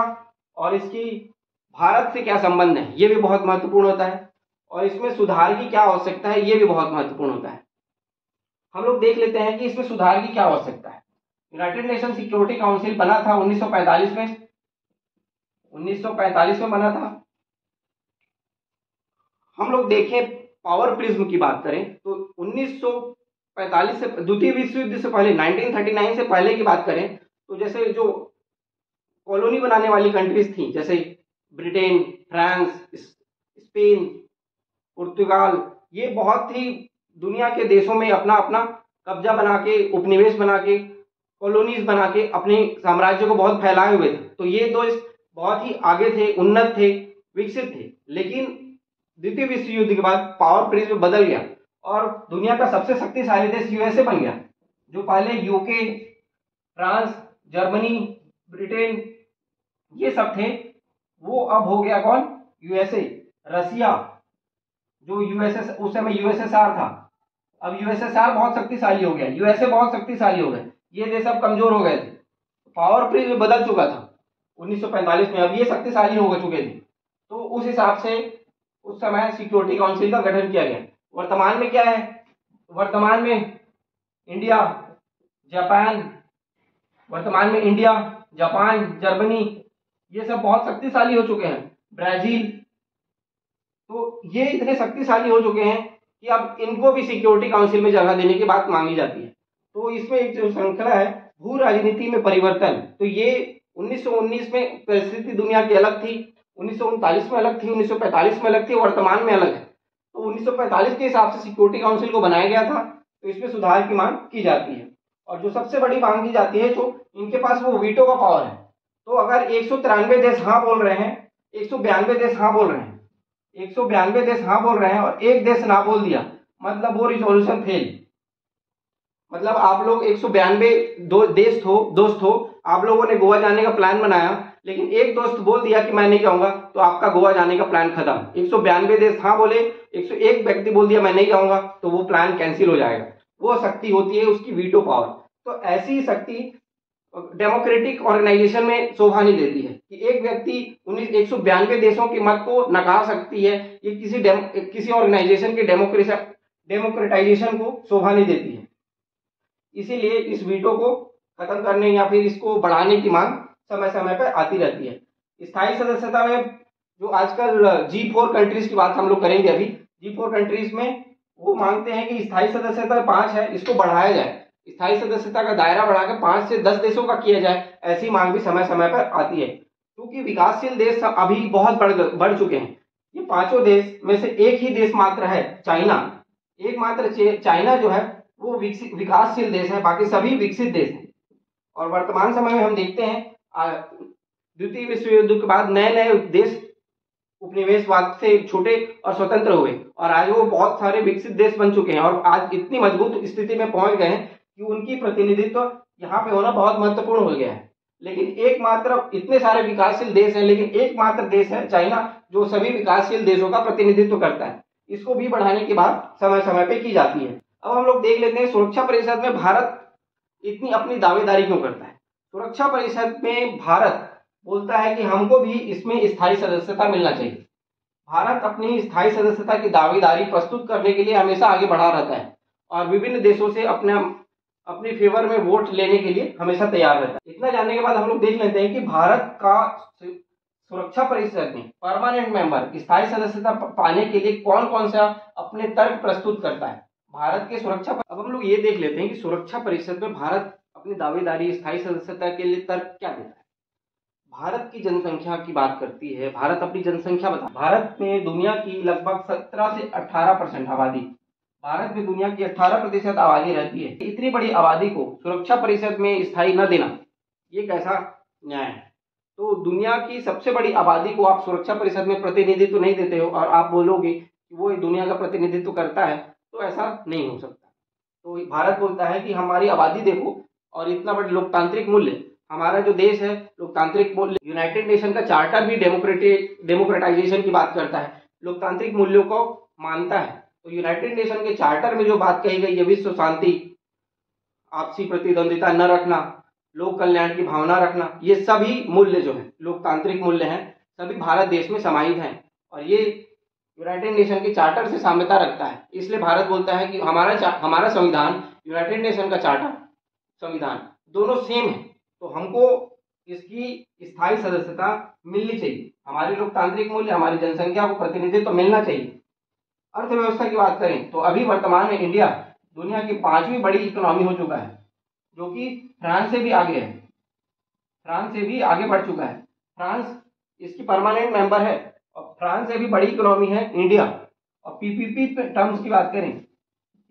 और इसकी भारत से क्या संबंध है, ये भी बहुत महत्वपूर्ण होता है, और इसमें सुधार की क्या आवश्यकता है, ये भी बहुत महत्वपूर्ण होता है। हम लोग देख लेते हैं कि इसमें सुधार की क्या आवश्यकता है। यूनाइटेड नेशन सिक्योरिटी काउंसिल बना था 1945 में बना था। हम लोग देखें पावर प्रिज्म की बात करें तो 1945 से, द्वितीय विश्व युद्ध से पहले 1939 से पहले की बात करें तो जैसे जो कॉलोनी बनाने वाली कंट्रीज थी, जैसे ब्रिटेन, फ्रांस, स्पेन, पुर्तगाल, ये बहुत ही दुनिया के देशों में अपना अपना कब्जा बना के, उपनिवेश बना के, कॉलोनीज बना के अपने साम्राज्य को बहुत फैलाए हुए थे। तो ये देश बहुत ही आगे थे, उन्नत थे, विकसित थे, लेकिन द्वितीय विश्व युद्ध के बाद पावर प्रिज्म बदल गया और दुनिया का सबसे शक्तिशाली देश यूएसए बन गया। जो पहले यूके, फ्रांस, जर्मनी, ब्रिटेन ये सब थे, वो अब हो गया कौन? यूएसए। रसिया, जो यूएसएस उस समय यूएसएसआर था, अब यूएसएसआर बहुत शक्तिशाली हो गया, यूएसए बहुत शक्तिशाली हो गए, ये देश अब कमजोर हो गए थे। पावर प्रिज्म बदल चुका था 1945 में, अब ये शक्तिशाली हो चुके थे। तो उस हिसाब से उस समय सिक्योरिटी काउंसिल का गठन किया गया। वर्तमान में क्या है? वर्तमान में इंडिया, जापान, जर्मनी ये सब बहुत शक्तिशाली हो चुके हैं, ब्राजील, तो ये इतने शक्तिशाली हो चुके हैं कि अब इनको भी सिक्योरिटी काउंसिल में जगह देने की बात मांगी जाती है। तो इसमें एक जो श्रृंखला है भू राजनीति में परिवर्तन, तो ये 1919 में परिस्थिति दुनिया की अलग थी, 1939 में अलग थी, 1945 में अलग थी, वर्तमान में अलग है। तो 1945 के हिसाब से सिक्योरिटी काउंसिल को बनाया गया था, तो इसमें सुधार की मांग की जाती है। और जो सबसे बड़ी मांग की जाती है, जो इनके पास वो वीटो का पावर है। तो अगर 193 देश हाँ बोल रहे हैं, 192 देश हाँ बोल रहे हैं, 192 देश हाँ बोल रहे हैं और एक देश ना बोल दिया, मतलब वो रिजोल्यूशन फेल। मतलब आप लोग 192 दोस्त हो, आप लोगों ने गोवा जाने का प्लान बनाया, लेकिन एक दोस्त बोल दिया कि मैं नहीं जाऊंगा, तो आपका गोवा जाने का प्लान खत्म। 192 देश हाँ बोले, 101 व्यक्ति बोल दिया मैं नहीं जाऊंगा, तो वो प्लान कैंसिल हो जाएगा। वो शक्ति होती है उसकी वीटो पावर। तो ऐसी शक्ति डेमोक्रेटिक ऑर्गेनाइजेशन में शोभा नहीं देती है कि एक व्यक्ति 192 देशों के मत को नकार सकती है। ये किसी ऑर्गेनाइजेशन के डेमोक्रेटाइजेशन को शोभा नहीं देती है। इसीलिए इस वीटो को खत्म करने या फिर इसको बढ़ाने की मांग समय समय पर आती रहती है। स्थायी सदस्यता में जो आजकल G4 कंट्रीज की बात हम लोग करेंगे, अभी G4 कंट्रीज में वो मांगते हैं कि स्थायी सदस्यता 5 है, इसको बढ़ाया जाए, स्थायी सदस्यता का दायरा बढ़ाकर 5 से 10 देशों का किया जाए। ऐसी मांग भी समय समय पर आती है, क्योंकि विकासशील देश अभी बहुत बढ़ चुके हैं। ये पांचों देश में से एक ही देश मात्र है चाइना, एकमात्र चाइना जो है वो विकासशील देश है, बाकी सभी विकसित देश हैं। और वर्तमान समय में हम देखते हैं द्वितीय विश्व युद्ध के बाद नए नए देश उपनिवेशवाद से छूटे और स्वतंत्र हुए, और आज वो बहुत सारे विकसित देश बन चुके हैं और आज इतनी मजबूत स्थिति में पहुंच गए हैं कि उनकी प्रतिनिधित्व यहाँ पे होना बहुत महत्वपूर्ण हो गया है। लेकिन एकमात्र, इतने सारे विकासशील देश हैं लेकिन एकमात्र देश है चाइना जो सभी विकासशील देशों का प्रतिनिधित्व करता है। इसको भी बढ़ाने की बात समय समय पे की जाती है। अब हम लोग देख लेते हैं सुरक्षा परिषद में भारत इतनी अपनी दावेदारी क्यों करता है। सुरक्षा परिषद में भारत बोलता है कि हमको भी इसमें स्थायी सदस्यता मिलना चाहिए। भारत अपनी स्थायी सदस्यता की दावेदारी प्रस्तुत करने के लिए हमेशा आगे बढ़ा रहता है और विभिन्न देशों से अपने फेवर में वोट लेने के लिए हमेशा तैयार रहता है। इतना जानने के बाद हम लोग देख लेते हैं कि भारत का सुरक्षा परिषद में परमानेंट मेंबर स्थायी सदस्यता पाने के लिए कौन कौन सा अपने तर्क प्रस्तुत करता है भारत के सुरक्षा। अब हम लोग ये देख लेते हैं कि सुरक्षा परिषद में भारत अपनी दावेदारी स्थायी सदस्यता के लिए तर्क क्या देता है। भारत की जनसंख्या की बात करती है, भारत अपनी जनसंख्या बता, भारत में दुनिया की लगभग 17 से 18% आबादी, भारत में दुनिया की 18% आबादी रहती है। इतनी बड़ी आबादी को सुरक्षा परिषद में स्थायी न देना ये कैसा न्याय है। तो दुनिया की सबसे बड़ी आबादी को आप सुरक्षा परिषद में प्रतिनिधित्व नहीं देते हो और आप बोलोगे कि वो दुनिया का प्रतिनिधित्व करता है, तो ऐसा नहीं हो सकता। तो भारत बोलता है कि हमारी आबादी देखो और इतना बड़ा लोकतांत्रिक मूल्य, हमारा जो देश है लोकतांत्रिक मूल्य, यूनाइटेड नेशन का चार्टर भी डेमोक्रेटाइजेशन की बात करता है, लोकतांत्रिक मूल्यों को मानता है। तो यूनाइटेड नेशन के चार्टर में जो बात कही गई है, विश्व शांति, आपसी प्रतिद्वंदिता न रखना, लोक कल्याण की भावना रखना, ये सभी मूल्य जो है लोकतांत्रिक मूल्य हैं, सभी भारत देश में समाहित हैं और ये यूनाइटेड नेशन के चार्टर से साम्यता रखता है। इसलिए भारत बोलता है कि हमारा संविधान, यूनाइटेड नेशन का चार्टर, संविधान दोनों सेम है, तो हमको इसकी स्थायी सदस्यता मिलनी चाहिए। हमारे लोकतांत्रिक मूल्य, हमारी जनसंख्या को प्रतिनिधित्व तो मिलना चाहिए। अर्थव्यवस्था की बात करें तो अभी वर्तमान में इंडिया दुनिया की 5वीं बड़ी इकोनॉमी हो चुका है, जो कि फ्रांस से भी आगे है, फ्रांस से भी आगे बढ़ चुका है। फ्रांस इसकी परमानेंट मेंबर है और फ्रांस से भी बड़ी इकोनॉमी है इंडिया। और पीपीपी टर्म्स की बात करें,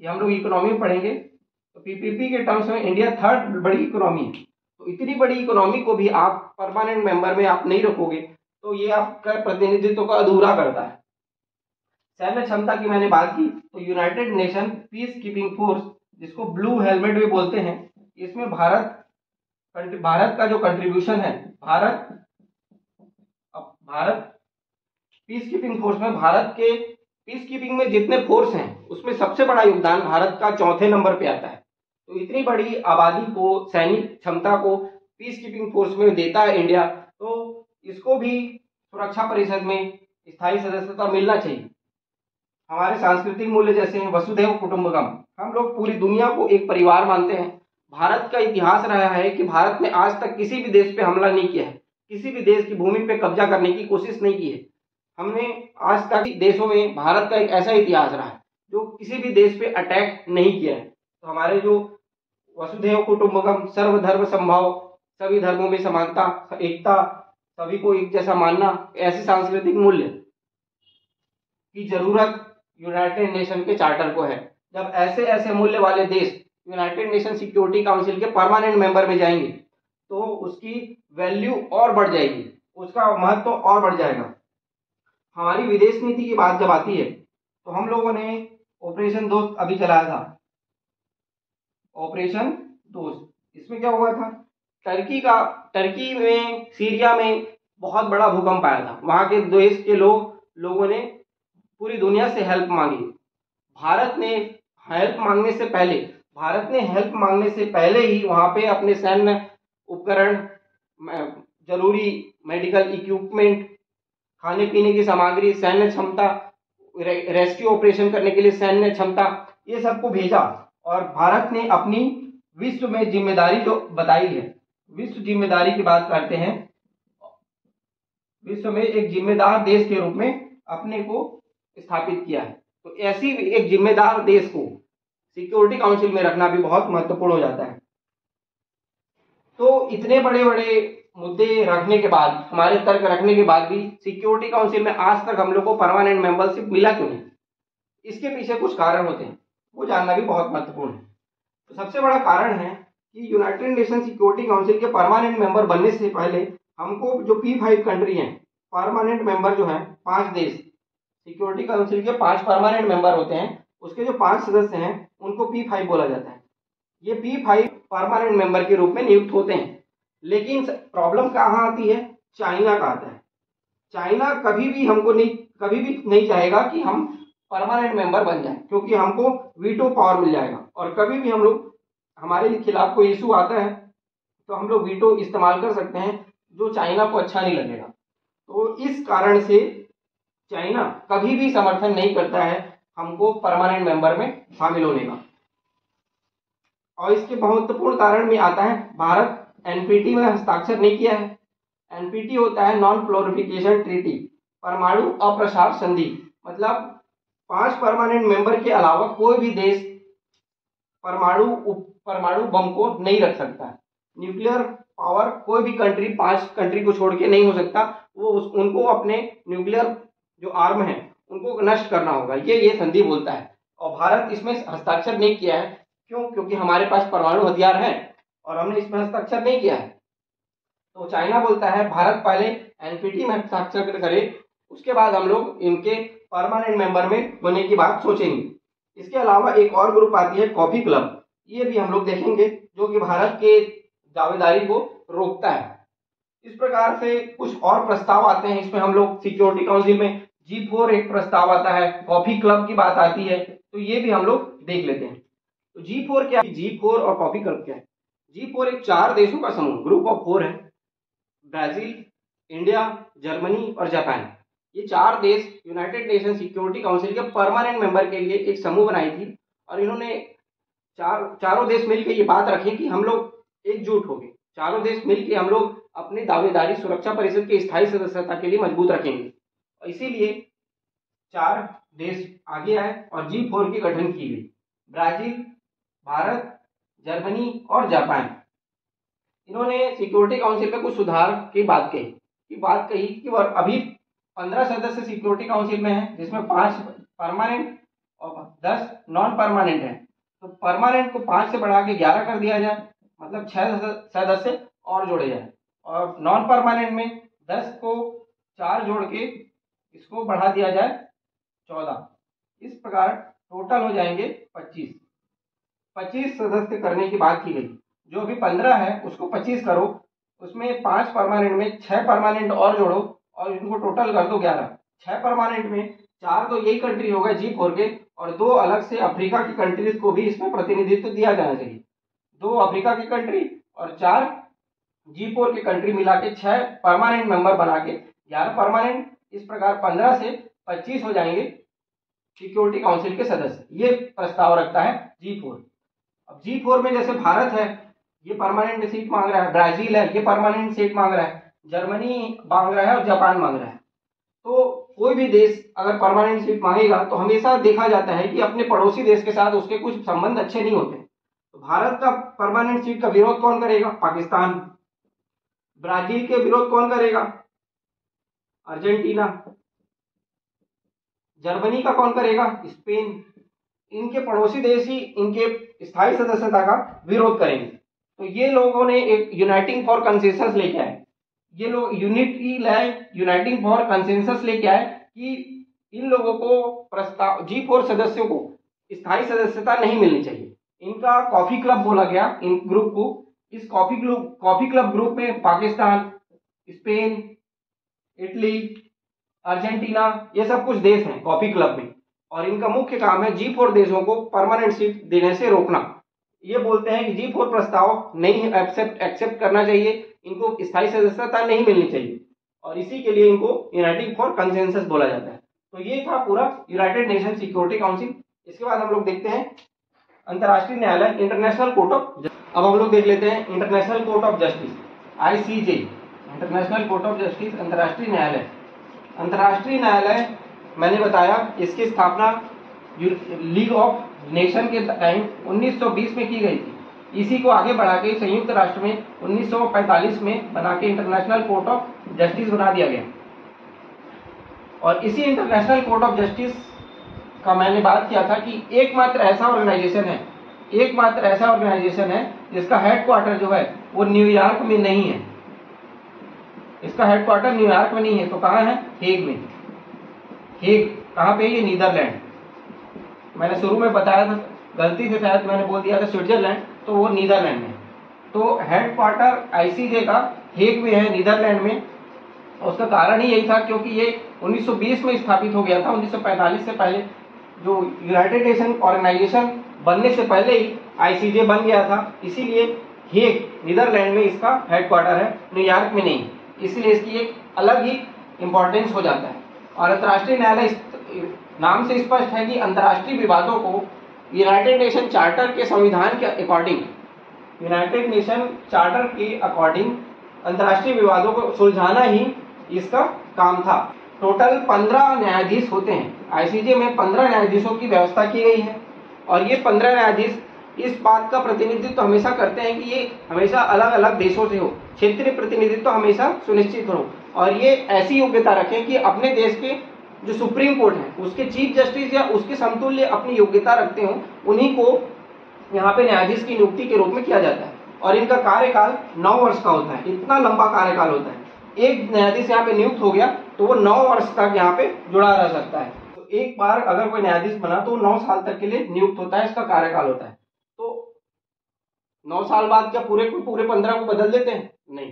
ये हम लोग इकोनॉमी में पढ़ेंगे, तो पीपीपी के टर्म्स में इंडिया 3rd बड़ी इकोनॉमी है। तो इतनी बड़ी इकोनॉमी को भी आप परमानेंट मेंबर में आप नहीं रखोगे, तो ये आपका प्रतिनिधित्व को अधूरा करता है। सैन्य क्षमता की मैंने बात की, तो United nation peace keeping force, जिसको ब्लू हेलमेट भी बोलते हैं, इसमें भारत का जो कंट्रीब्यूशन है, भारत पीस कीपिंग फोर्स में, भारत के पीस कीपिंग में जितने फोर्स हैं उसमें सबसे बड़ा योगदान भारत का चौथे नंबर पे आता है। तो इतनी बड़ी आबादी को, सैनिक क्षमता को पीस कीपिंग फोर्स में देता है इंडिया, तो इसको भी सुरक्षा परिषद में स्थायी सदस्यता मिलना चाहिए। हमारे सांस्कृतिक मूल्य जैसे हैं वसुधैव कुटुंबकम, हम लोग पूरी दुनिया को एक परिवार मानते हैं। भारत का इतिहास रहा है कि भारत ने आज तक किसी भी देश पे हमला नहीं किया है, किसी भी देश की भूमि पे कब्जा करने की कोशिश नहीं की है। हमने आज तक देशों में, भारत का एक ऐसा इतिहास रहा है जो किसी भी देश पे अटैक नहीं किया है। तो हमारे जो वसुधैव कुटुंबकम, सर्वधर्म समभाव, सभी धर्मों में समानता, एकता, सभी को एक जैसा मानना, ऐसे सांस्कृतिक मूल्य की जरूरत यूनाइटेड नेशन के चार्टर को है। जब ऐसे ऐसे मूल्य वाले देश यूनाइटेड नेशन सिक्योरिटी काउंसिल के परमानेंट मेंबर में जाएंगे तो उसकी वैल्यू और बढ़ जाएगी, उसका महत्व और बढ़ जाएगा। हमारी विदेश नीति की बात जब आती है तो हम लोगों ने ऑपरेशन दोस्त अभी चलाया था, ऑपरेशन दोस्त। इसमें क्या हुआ था, टर्की में, सीरिया में बहुत बड़ा भूकंप आया था। वहां के देश के लोगों ने पूरी दुनिया से हेल्प मांगी। भारत ने हेल्प मांगने से पहले ही वहां पे अपने सैन्य उपकरण, जरूरी मेडिकल इक्विपमेंट, खाने पीने की सामग्री, सैन्य क्षमता, रेस्क्यू ऑपरेशन करने के लिए सैन्य क्षमता, ये सबको भेजा। और भारत ने अपनी विश्व में जिम्मेदारी जो बताई है, विश्व जिम्मेदारी की बात करते हैं, विश्व में एक जिम्मेदार देश के रूप में अपने को स्थापित किया है। तो ऐसी एक जिम्मेदार देश को सिक्योरिटी काउंसिल में रखना भी बहुत महत्वपूर्ण हो जाता है। तो इतने बड़े बड़े मुद्दे रखने के बाद, हमारे तर्क रखने के बाद भी सिक्योरिटी काउंसिल में आज तक हम लोग को परमानेंट मेंबरशिप मिला क्यों नहीं? इसके पीछे कुछ कारण होते हैं, वो जानना भी बहुत महत्वपूर्ण है। तो सबसे बड़ा कारण है कि यूनाइटेड नेशन सिक्योरिटी काउंसिल के परमानेंट मेंबर बनने से पहले हमको जो P5 कंट्री हैं, परमानेंट मेंबर जो हैं, 5 देश, सिक्योरिटी काउंसिल के 5 परमानेंट मेंबर होते हैं, उसके जो 5 सदस्य हैं उनको P5 बोला जाता है। ये P5 परमानेंट मेंबर के रूप में नियुक्त होते हैं। लेकिन प्रॉब्लम कहाँ आती है? चाइना का आता है। चाइना कभी भी नहीं चाहेगा कि हम परमानेंट मेंबर बन जाए, क्योंकि हमको वीटो पावर मिल जाएगा। और कभी भी हमारे खिलाफ कोई इशू आता है तो हम लोग वीटो इस्तेमाल कर सकते हैं, जो चाइना को अच्छा नहीं लगेगा। तो इस कारण से चाइना कभी भी समर्थन नहीं करता है हमको परमानेंट मेंबर में शामिल होने का। और इसके महत्वपूर्ण कारण में आता है, भारत एनपीटी में हस्ताक्षर नहीं किया है। एनपीटी होता है नॉन प्रोलिफरेशन ट्रीटी, परमाणु अप्रसार संधि। मतलब 5 परमानेंट मेंबर के अलावा कोई भी देश परमाणु बम को नहीं रख सकता। न्यूक्लियर पावर कोई भी कंट्री 5 कंट्री को छोड़ के नहीं हो सकता। उनको अपने न्यूक्लियर जो आर्म है उनको नष्ट करना होगा, ये संधि बोलता है। और भारत इसमें हस्ताक्षर नहीं किया है। क्यों? क्योंकि हमारे पास परमाणु हथियार है और हमने इसमें हस्ताक्षर नहीं किया है। तो चाइना बोलता है भारत पहले एनपीटी में हस्ताक्षर करे, उसके बाद हम लोग इनके परमानेंट मेंबर में होने की बात सोचेंगे। इसके अलावा एक और ग्रुप आती है कॉफी क्लब, ये भी हम लोग देखेंगे, जो कि भारत के दावेदारी को रोकता है। इस प्रकार से कुछ और प्रस्ताव आते हैं इसमें। हम लोग सिक्योरिटी काउंसिल में G4 एक प्रस्ताव आता है, कॉफी क्लब की बात आती है, तो ये भी हम लोग देख लेते हैं। तो G4 क्या है? G4 और कॉफी क्लब क्या है? G4 एक 4 देशों का समूह, ग्रुप ऑफ 4 है। ब्राजील, इंडिया, जर्मनी और जापान, ये 4 देश यूनाइटेड नेशन सिक्योरिटी काउंसिल के परमानेंट मेंबर के लिए एक समूह बनाई थी। और इन्होंने चारों देश मिलकर ये बात रखी कि हम लोग एकजुट हो गए, चारों देश मिलकर हम लोग अपनी दावेदारी सुरक्षा परिषद के स्थायी सदस्यता के लिए मजबूत रखेंगे। और इसीलिए 4 देश आगे आए और G4 की गठन की गई। ब्राजील, भारत, जर्मनी और जापान, इन्होंने सिक्योरिटी काउंसिल में कुछ सुधार की बात कही कि वह अभी 15 सदस्य सिक्योरिटी काउंसिल में हैं, जिसमें 5 परमानेंट और 10 नॉन परमानेंट हैं। तो परमानेंट को 5 से बढ़ा के 11 कर दिया जाए, मतलब 6 सदस्य और जोड़े जाए। और नॉन परमानेंट में 10 को 4 जोड़ के इसको बढ़ा दिया जाए 14, इस प्रकार टोटल हो जाएंगे 25। 25 सदस्य करने की बात की गई। जो अभी 15 है उसको 25 करो, उसमें 5 परमानेंट में 6 परमानेंट और जोड़ो और इनको टोटल कर दो 11। 6 परमानेंट में 4 तो यही कंट्री होगा G4 के, और 2 अलग से अफ्रीका की कंट्रीज को भी इसमें प्रतिनिधित्व दिया जाना चाहिए। 2 अफ्रीका की कंट्री और 4 G4 की कंट्री मिला के 6 परमानेंट मेंबर बना के 11 परमानेंट, इस प्रकार 15 से 25 हो जाएंगे सिक्योरिटी काउंसिल के सदस्य। ये प्रस्ताव रखता है G4। अब G4 में जैसे भारत है, ये परमानेंट सीट मांग रहा है, ब्राजील है, ये परमानेंट सीट मांग रहा है, जर्मनी मांग रहा है और जापान मांग रहा है। तो कोई भी देश अगर परमानेंट सीट मांगेगा तो हमेशा देखा जाता है कि अपने पड़ोसी देश के साथ उसके कुछ संबंध अच्छे नहीं होते। तो भारत का परमानेंट सीट का विरोध कौन करेगा? पाकिस्तान। ब्राजील के विरोध कौन करेगा? अर्जेंटीना। जर्मनी का कौन करेगा? स्पेन। इनके पड़ोसी देश ही इनके स्थायी सदस्यता का विरोध करेंगे। तो ये लोगों ने एक यूनाइटिंग फॉर कंसेंसस लेके आए, ये लोग यूनाइटिंग फॉर कंसेंसस लेके आए कि इन लोगों को प्रस्ताव G4 सदस्यों को स्थायी सदस्यता नहीं मिलनी चाहिए। इनका कॉफी क्लब बोला गया इन ग्रुप को। इस कॉफी क्लब ग्रुप में पाकिस्तान, स्पेन, इटली, अर्जेंटीना, ये सब कुछ देश हैं कॉफी क्लब में, और इनका मुख्य काम है G4 देशों को परमानेंट सीट देने से रोकना। ये बोलते हैं कि G4 प्रस्ताव नहीं एक्सेप्ट करना चाहिए, इनको स्थायी सदस्यता नहीं मिलनी चाहिए, और इसी के लिए इनको यूनाइटिंग फॉर कंसेंसस बोला जाता है। तो ये था पूरा यूनाइटेड नेशन सिक्योरिटी काउंसिल। इसके बाद हम लोग देखते हैं अंतर्राष्ट्रीय न्यायालय, इंटरनेशनल कोर्ट ऑफ। अब हम लोग देख लेते हैं international court of justice, ICJ, international court of justice, अंतर्राष्ट्रीय न्यायालय। अंतर्राष्ट्रीय न्यायालय मैंने बताया इसकी स्थापना लीग ऑफ नेशन के टाइम 1920 में की गई थी। इसी को आगे बढ़ा के संयुक्त राष्ट्र में 1945 में बना के इंटरनेशनल कोर्ट ऑफ जस्टिस बना दिया गया। और इसी इंटरनेशनल कोर्ट ऑफ जस्टिस का मैंने बात किया था कि एकमात्र ऐसा ऑर्गेनाइजेशन है जिसका हेडक्वार्टर जो है वो न्यूयॉर्क में नहीं है। इसका हेडक्वार्टर न्यूयॉर्क में नहीं है, तो कहाँ है? हेग में। हेग कहाँ पे? ये नीदरलैंड। मैंने शुरू में बताया था, गलती से शायद मैंने बोल दिया था स्विट्जरलैंड, तो वो नीदरलैंड में। तो हेडक्वार्टर ICJ का हेग में है, नीदरलैंड में। उसका कारण ही यही था क्योंकि ये 1920 में स्थापित हो गया था। 1945 से पहले, जो यूनाइटेड नेशन ऑर्गेनाइजेशन बनने से पहले ही ICJ बन गया था, इसीलिए हेग नीदरलैंड में इसका हेडक्वार्टर है, न्यूयॉर्क में नहीं। इसलिए इसकी एक अलग ही इंपॉर्टेंस हो जाता है। और अंतर्राष्ट्रीय न्यायालय नाम से स्पष्ट है कि अंतर्राष्ट्रीय विवादों को यूनाइटेड नेशन चार्टर के संविधान के अकॉर्डिंग, यूनाइटेड नेशन चार्टर के अकॉर्डिंग अंतर्राष्ट्रीय विवादों को सुलझाना ही इसका काम था। टोटल 15 न्यायाधीश होते हैं। ICJ में 15 न्यायाधीशों की व्यवस्था की गई है, और ये 15 न्यायाधीश इस बात का प्रतिनिधित्व हमेशा करते हैं कि ये हमेशा अलग अलग देशों से हो, क्षेत्रीय प्रतिनिधित्व हमेशा सुनिश्चित हो, और ये ऐसी योग्यता रखें कि अपने देश के जो सुप्रीम कोर्ट है उसके चीफ जस्टिस या उसके समतुल्य अपनी योग्यता रखते हो, उन्हीं को यहाँ पे न्यायाधीश की नियुक्ति के रूप में किया जाता है। और इनका कार्यकाल 9 वर्ष का होता है। इतना लंबा कार्यकाल होता है। एक न्यायाधीश यहाँ पे नियुक्त हो गया तो वो 9 वर्ष तक यहाँ पे जुड़ा रह सकता है। तो एक बार अगर कोई न्यायाधीश बना तो 9 साल तक के लिए नियुक्त होता है, इसका कार्यकाल होता है। तो 9 साल बाद क्या पूरे 15 को बदल देते हैं? नहीं,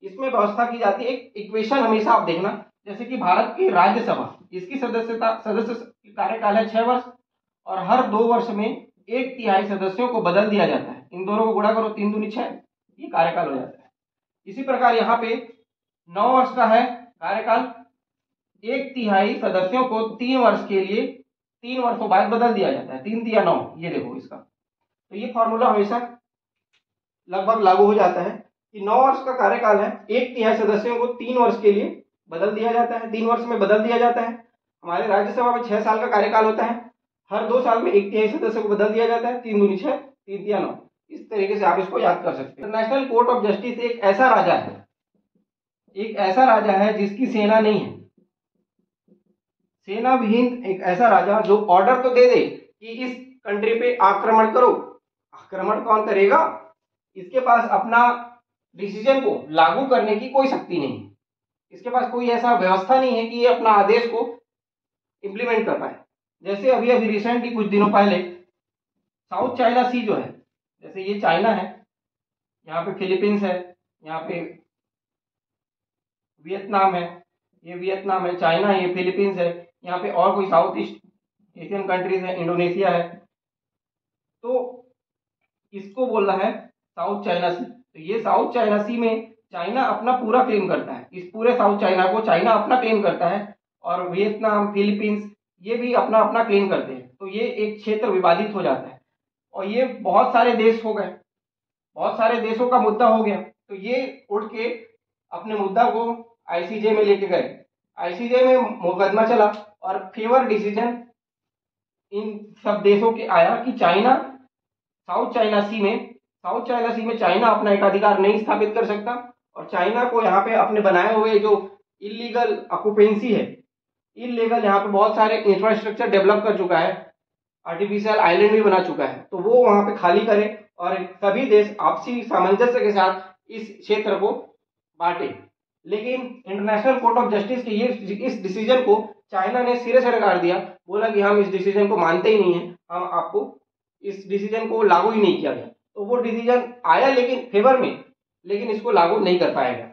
इसमें व्यवस्था की जाती है। एक इक्वेशन हमेशा आप देखना, जैसे कि भारत की राज्यसभा, इसकी सदस्य कार्यकाल है 6 वर्ष, और हर 2 वर्ष में 1/3 सदस्यों को बदल दिया जाता है। इन दोनों को गुणा करो, 3 दूनी 6, ये कार्यकाल हो जाता है। इसी प्रकार यहाँ पे 9 वर्ष का है कार्यकाल, 1/3 सदस्यों को 3 वर्ष के लिए 3 वर्षों बाद बदल दिया जाता है। 3 या 9, ये देखो इसका। तो ये फॉर्मूला हमेशा लगभग लागू हो जाता है कि 9 वर्ष का कार्यकाल है, 1/3 सदस्यों को 3 वर्ष के लिए बदल दिया जाता है, 3 वर्ष में बदल दिया जाता है। हमारे राज्यसभा में 6 साल का कार्यकाल होता है, हर 2 साल में 1/3 सदस्यों को बदल दिया जाता है। 3 दूनी 6, 3 या 9, इस तरीके से आप इसको याद कर सकते हैं। इंटरनेशनल कोर्ट ऑफ जस्टिस एक ऐसा राजा है जिसकी सेना नहीं है। सेना विहीन एक ऐसा राजा जो ऑर्डर तो दे दे कि इस कंट्री पे आक्रमण करो, आक्रमण कौन करेगा? इसके पास अपना डिसीजन को लागू करने की कोई शक्ति नहीं है। इसके पास कोई ऐसा व्यवस्था नहीं है कि ये अपना आदेश को इम्प्लीमेंट कर पाए। जैसे अभी अभी रिसेंटली कुछ दिनों पहले साउथ चाइना सी जो है, जैसे ये चाइना है, यहाँ पे फिलीपींस है, यहाँ पे वियतनाम है, ये वियतनाम है, चाइना है, ये फिलीपींस है, यहाँ पे और कोई साउथ ईस्ट एशियन कंट्रीज है, इंडोनेशिया है। तो इसको बोल रहा है साउथ चाइना सी। तो ये साउथ चाइना सी में चाइना अपना पूरा क्लेम करता है, इस पूरे साउथ चाइना को चाइना अपना क्लेम करता है, और वियतनाम, फिलीपींस ये भी अपना अपना क्लेम करते हैं। तो ये एक क्षेत्र विवादित हो जाता है, और ये बहुत सारे देश हो गए, बहुत सारे देशों का मुद्दा हो गया। तो ये उठ के अपने मुद्दा को आईसीजे में लेके गए, आईसीजे में मुकदमा चला, और फेवर डिसीजन इन सब देशों के आया कि चाइना साउथ चाइना सी में चाइना अपना एक अधिकार नहीं स्थापित कर सकता, और चाइना को यहाँ पे अपने बनाए हुए जो इलीगल ऑक्यूपेंसी है, इलीगल यहाँ पे बहुत सारे इंफ्रास्ट्रक्चर डेवलप कर चुका है, आर्टिफिशियल आइलैंड भी बना चुका है, तो वो वहां पे खाली करे और सभी देश आपसी सामंजस्य के साथ इस क्षेत्र को बांटे। लेकिन इंटरनेशनल कोर्ट ऑफ जस्टिस के इस डिसीजन को चाइना ने सिरे से नकार दिया, बोला कि हम इस डिसीजन को मानते ही नहीं है, हम आपको इस डिसीजन को लागू ही नहीं किया गया। तो वो डिसीजन आया लेकिन फेवर में, लेकिन इसको लागू नहीं कर पाया गया।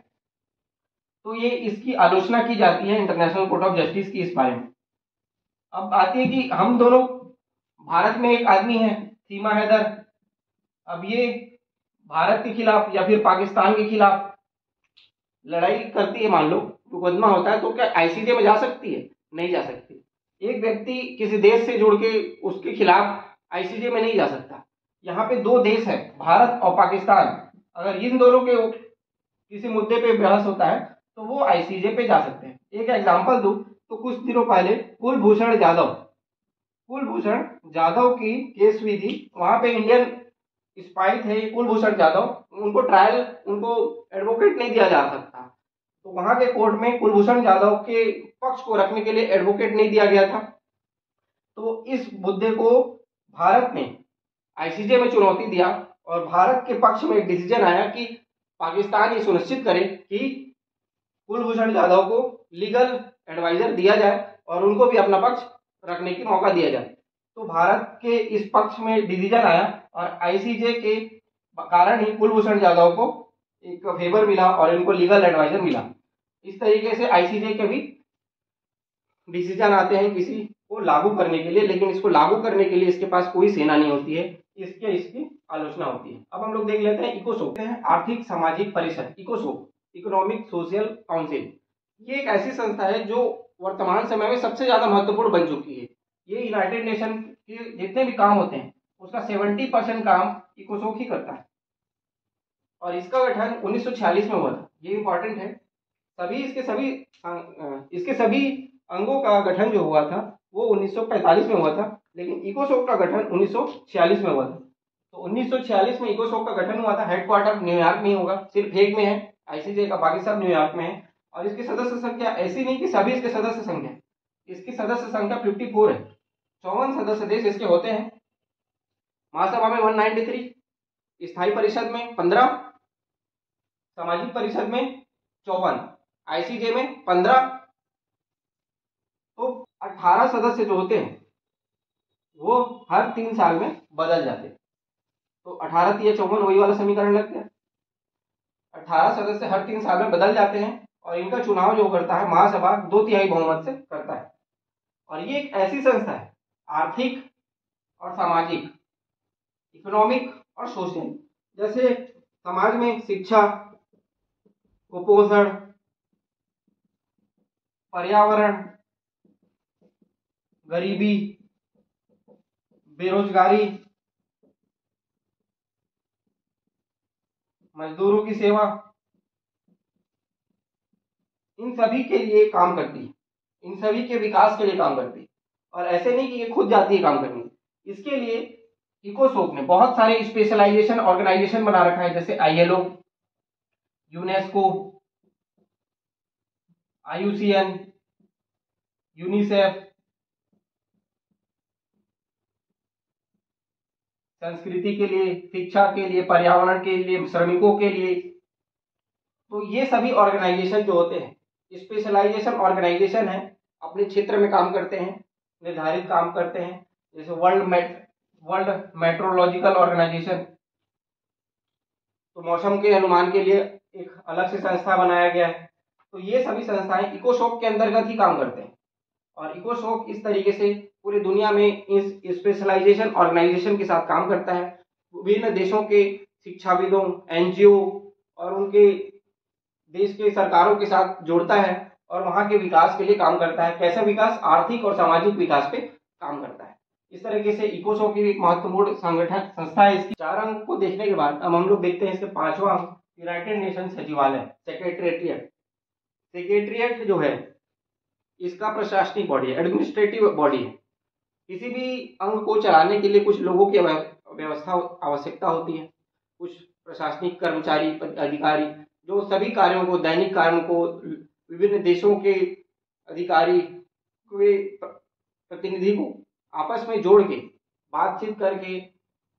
तो ये इसकी आलोचना की जाती है इंटरनेशनल कोर्ट ऑफ जस्टिस की इस बारे में। अब आती है कि हम दोनों, भारत में एक आदमी है सीमा हैदर, अब ये भारत के खिलाफ या फिर पाकिस्तान के खिलाफ लड़ाई करती है, मान लो मुकदमा होता है, तो क्या आईसीजे में जा सकती है? नहीं जा सकती। एक व्यक्ति किसी देश से जुड़ के उसके खिलाफ आईसीजे में नहीं जा सकता। यहाँ पे दो देश है, भारत और पाकिस्तान, अगर इन दोनों के किसी मुद्दे पे बहस होता है तो वो आईसीजे पे जा सकते हैं। एक एग्जांपल दूं तो कुछ दिनों पहले कुलभूषण जाधव की केस हुई थी, वहां पे इंडियन स्पाई थे कुलभूषण जाधव, उनको ट्रायल, उनको एडवोकेट नहीं दिया जा सकता, तो वहां के कोर्ट में कुलभूषण जाधव के पक्ष को रखने के लिए एडवोकेट नहीं दिया गया था। तो इस मुद्दे को भारत ने आईसीजे में चुनौती दिया, और भारत के पक्ष में एक डिसीजन आया कि पाकिस्तान ये सुनिश्चित करे कि कुलभूषण जाधव को लीगल एडवाइजर दिया जाए और उनको भी अपना पक्ष रखने की मौका दिया जाए। तो भारत के इस पक्ष में डिसीजन आया, और आईसीजे के कारण ही कुलभूषण जाधव को एक फेवर मिला और इनको लीगल एडवाइजर मिला। इस तरीके से आईसीजे के भी डिसीजन आते हैं किसी को लागू करने के लिए, लेकिन इसको लागू करने के लिए इसके पास कोई सेना नहीं होती है, इसकी आलोचना होती है। अब हम लोग देख लेते हैं इकोसोक, आर्थिक सामाजिक परिषद, इकोसोक इकोनॉमिक सोशल काउंसिल। ये एक ऐसी संस्था है जो वर्तमान समय में सबसे ज्यादा महत्वपूर्ण बन चुकी है। ये यूनाइटेड नेशन के जितने भी काम होते हैं उसका 70% काम इकोसोक ही करता है, और इसका गठन 1946 में हुआ था। ये इंपॉर्टेंट है। इसके सभी अंगों का गठन जो हुआ था वो 1945 में हुआ था, लेकिन इकोसोक का गठन 1946 में हुआ था। तो 1946 में इकोसोक का गठन हुआ था। हेडक्वार्टर न्यूयॉर्क में होगा, सिर्फ एक में है आईसीजे का, बाकी सब न्यूयॉर्क में है। और इसकी सदस्य संख्या ऐसी नहीं कि सभी इसके सदस्य संख्या, इसकी सदस्य संख्या 54 है। 54 सदस्य देश इसके होते हैं। महासभा में 193, स्थायी परिषद में 15, सामाजिक परिषद में 54, आईसीजे में 15। तो 18 सदस्य जो होते हैं वो हर 3 साल में बदल जाते हैं। तो 18 3 54 वही वाला समीकरण लग गया। 18 सदस्य हर 3 साल में बदल जाते हैं, और इनका चुनाव जो करता है महासभा 2/3 बहुमत से करता है। और ये एक ऐसी संस्था है, आर्थिक और सामाजिक, इकोनॉमिक और सोशल, जैसे समाज में शिक्षा, कुपोषण, पर्यावरण, गरीबी, बेरोजगारी, मजदूरों की सेवा, इन सभी के लिए काम करती है, इन सभी के विकास के लिए काम करती है। और ऐसे नहीं कि ये खुद जाती है काम करने, इसके लिए इकोसोक ने बहुत सारे स्पेशलाइजेशन ऑर्गेनाइजेशन बना रखा है, जैसे आईएलओ, यूनेस्को, आईयूसीएन, यूनिसेफ, संस्कृति के लिए, शिक्षा के लिए, पर्यावरण के लिए, श्रमिकों के लिए। तो ये सभी ऑर्गेनाइजेशन जो होते हैं स्पेशलाइजेशन ऑर्गेनाइजेशन है, अपने क्षेत्र में काम करते हैं, निर्धारित काम करते हैं, जैसे वर्ल्ड मेट्रोलॉजिकल ऑर्गेनाइजेशन, तो मौसम के अनुमान के लिए एक अलग से संस्था बनाया गया है। तो ये सभी संस्थाएं इकोसॉक के अंतर्गत ही काम करते हैं और इकोसॉक इस तरीके से पूरी दुनिया में इस स्पेशलाइजेशन ऑर्गेनाइजेशन के साथ काम करता है। विभिन्न देशों के शिक्षाविदों, एनजीओ और उनके देश के सरकारों के साथ जोड़ता है और वहां के विकास के लिए काम करता है। कैसा विकास? आर्थिक और सामाजिक विकास पे काम करता है। इस तरीके से इकोसॉक की एक महत्वपूर्ण संगठन संस्था है। इसकी 4 अंक को देखने के बाद अब हम लोग देखते हैं इसके 5वां अंक, यूनाइटेड नेशन सचिवालय, सेक्रेटेरिएट। सेक्रेटेरिएट जो है इसका प्रशासनिक बॉडी है, एडमिनिस्ट्रेटिव बॉडी है। किसी भी अंग को चलाने के लिए कुछ लोगों की व्यवस्था आवश्यकता होती है, कुछ प्रशासनिक कर्मचारी अधिकारी जो सभी कार्यों को, दैनिक कार्यों को विभिन्न देशों के अधिकारी के प्रतिनिधि को आपस में जोड़ के बातचीत करके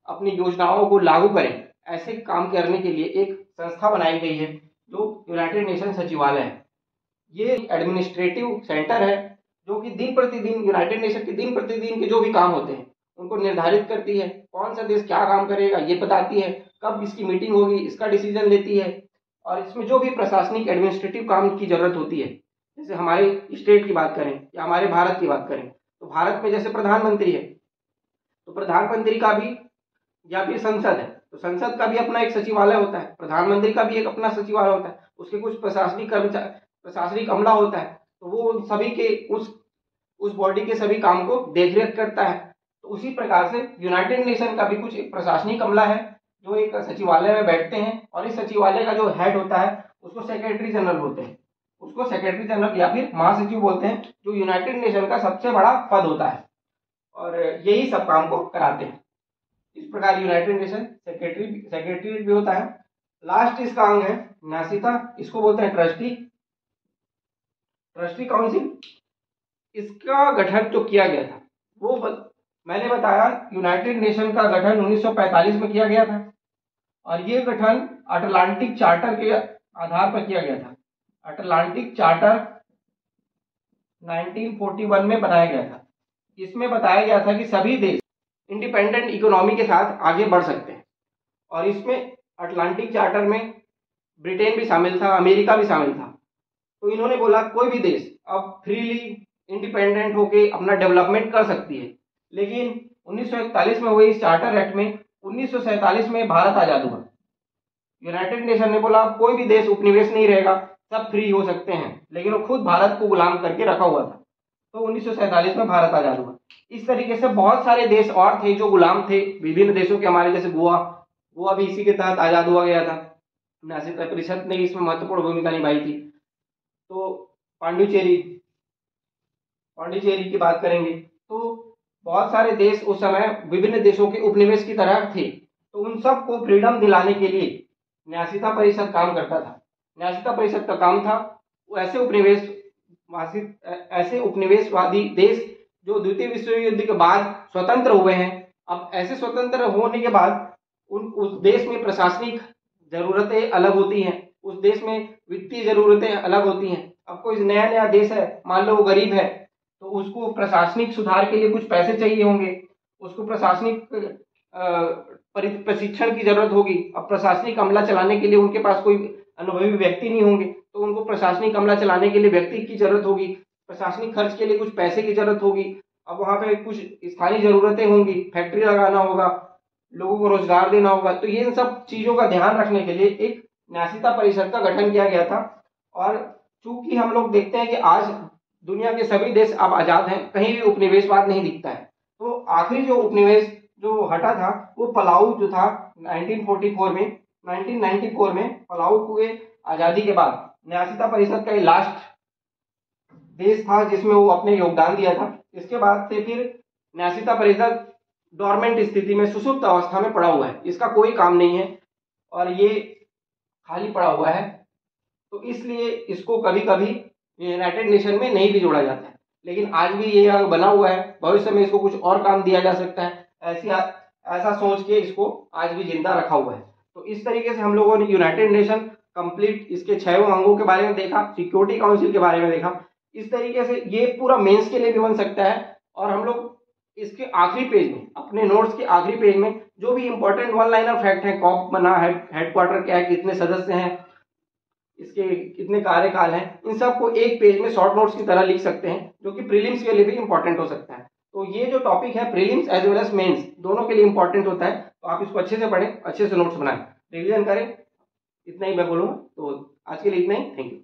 अपनी योजनाओं को लागू करें। ऐसे काम करने के लिए एक संस्था बनाई गई है जो यूनाइटेड नेशन सचिवालय है। ये एडमिनिस्ट्रेटिव सेंटर है जो कि दिन प्रतिदिन यूनाइटेड नेशन के दिन प्रतिदिन के जो भी काम होते हैं उनको निर्धारित करती है। कौन सा देश क्या काम करेगा ये बताती है, कब इसकी मीटिंग होगी इसका डिसीजन लेती है और इसमें जो भी प्रशासनिक एडमिनिस्ट्रेटिव काम की जरूरत होती है, जैसे हमारे स्टेट की बात करें या हमारे भारत की बात करें तो भारत में जैसे प्रधानमंत्री है तो प्रधानमंत्री का भी, या फिर संसद है तो संसद का भी अपना एक सचिवालय होता है, प्रधानमंत्री का भी एक अपना सचिवालय होता है, उसके कुछ प्रशासनिक अमला होता है, तो वो सभी के उस बॉडी के सभी काम को देखरेख करता है। तो उसी प्रकार से यूनाइटेड नेशन का भी कुछ एक प्रशासनिक अमला है जो एक सचिवालय में बैठते हैं और इस सचिवालय का जो हेड होता है उसको सेक्रेटरी जनरल बोलते हैं, उसको सेक्रेटरी जनरल या फिर महासचिव बोलते हैं, जो यूनाइटेड नेशन का सबसे बड़ा पद होता है और यही सब काम को कराते हैं। इस प्रकार यूनाइटेड नेशन सेक्रेटरी भी होता है। लास्ट इसका अंग है न्यासिता, इसको बोलते हैं ट्रस्टी काउंसिल। इसका गठन जो किया गया था वो मैंने बताया यूनाइटेड नेशन का गठन 1945 में किया गया था और ये गठन अटलांटिक चार्टर के आधार पर किया गया था। अटलांटिक चार्टर 1941 में बनाया गया था। इसमें बताया गया था कि सभी देश इंडिपेंडेंट इकोनॉमी के साथ आगे बढ़ सकते हैं और इसमें अटलांटिक चार्टर में ब्रिटेन भी शामिल था, अमेरिका भी शामिल था। तो इन्होंने बोला कोई भी देश अब फ्रीली इंडिपेंडेंट होके अपना डेवलपमेंट कर सकती है। लेकिन 1941 में हुए इस चार्टर एक्ट में 1947 में भारत आजाद हुआ। यूनाइटेड नेशन ने बोला कोई भी देश उपनिवेश नहीं रहेगा, सब फ्री हो सकते हैं, लेकिन वो खुद भारत को गुलाम करके रखा हुआ था। तो 1947 में भारत आजाद हुआ। इस तरीके से बहुत सारे देश और थे जो गुलाम थे विभिन्न देशों के, हमारे जैसे गोवा भी इसी के तहत आजाद हुआ गया था। न्यासिता परिषद ने इसमें महत्वपूर्ण भूमिका निभाई थी। तो पांडिचेरी की बात करेंगे तो बहुत सारे देश उस समय विभिन्न देशों के उपनिवेश की तरह थे, तो उन सबको फ्रीडम दिलाने के लिए न्यासिता परिषद काम करता था। न्यासिता परिषद का काम था वो ऐसे उपनिवेशवादी देश जो द्वितीय विश्व युद्ध के बाद स्वतंत्र हुए हैं, अब ऐसे स्वतंत्र होने के बाद उस देश में प्रशासनिक जरूरतें अलग होती हैं, उस देश में वित्तीय जरूरतें अलग होती हैं। अब कोई नया देश है, मान लो वो गरीब है, तो उसको प्रशासनिक सुधार के लिए कुछ पैसे चाहिए होंगे, उसको प्रशासनिक प्रशिक्षण की जरूरत होगी। अब प्रशासनिक अमला चलाने के लिए उनके पास कोई अनुभवी व्यक्ति नहीं होंगे, तो उनको प्रशासनिक अमला चलाने के लिए व्यक्ति की जरूरत होगी, प्रशासनिक खर्च के लिए कुछ पैसे की जरूरत होगी। अब वहां पे कुछ स्थानीय जरूरतें होंगी, फैक्ट्री लगाना होगा, लोगों को रोजगार देना होगा। तो ये सब चीजों का ध्यान रखने के लिए एक न्यासिता परिषद का गठन किया गया था। और चूंकि हम लोग देखते हैं कि आज दुनिया के सभी देश अब आजाद हैं, कहीं भी उपनिवेशवाद नहीं दिखता है। तो आखिरी जो उपनिवेश जो हटा था वो पलाऊ जो था 1994 में पलाऊ हुए आजादी के बाद न्यासिता परिषद का लास्ट देश था जिसमें वो अपने योगदान दिया था। इसके बाद से फिर न्यासिता परिषद डोरमेंट स्थिति में, सुसुप्त अवस्था में पड़ा हुआ है, इसका कोई काम नहीं है और ये खाली पड़ा हुआ है। तो इसलिए इसको कभी कभी यूनाइटेड नेशन में नहीं भी जोड़ा जाता है, लेकिन आज भी ये अंग बना हुआ है। भविष्य में इसको कुछ और काम दिया जा सकता है, ऐसा सोच के इसको आज भी जिंदा रखा हुआ है। तो इस तरीके से हम लोगों ने यूनाइटेड नेशन कंप्लीट इसके 6 अंगों के बारे में देखा, सिक्योरिटी काउंसिल के बारे में देखा। इस तरीके से ये पूरा मेंस के लिए भी बन सकता है। और हम लोग इसके आखिरी पेज में, अपने नोट्स के आखिरी पेज में जो भी इंपॉर्टेंट वन लाइनर फैक्ट है, कॉप बना है, हेडक्वार्टर क्या है, कितने सदस्य हैं, इसके कितने कार्यकाल हैं, इन सब को एक पेज में शॉर्ट नोट्स की तरह लिख सकते हैं, जो कि प्रीलिम्स के लिए भी इंपॉर्टेंट हो सकता है। तो ये जो टॉपिक है prelims as well as mains दोनों के लिए इंपॉर्टेंट होता है। तो आप इसको अच्छे से पढ़ें, अच्छे से नोट्स बनाएं, रिवीजन करें। इतना ही मैं बोलूँगा। तो आज के लिए इतना ही। Thank you.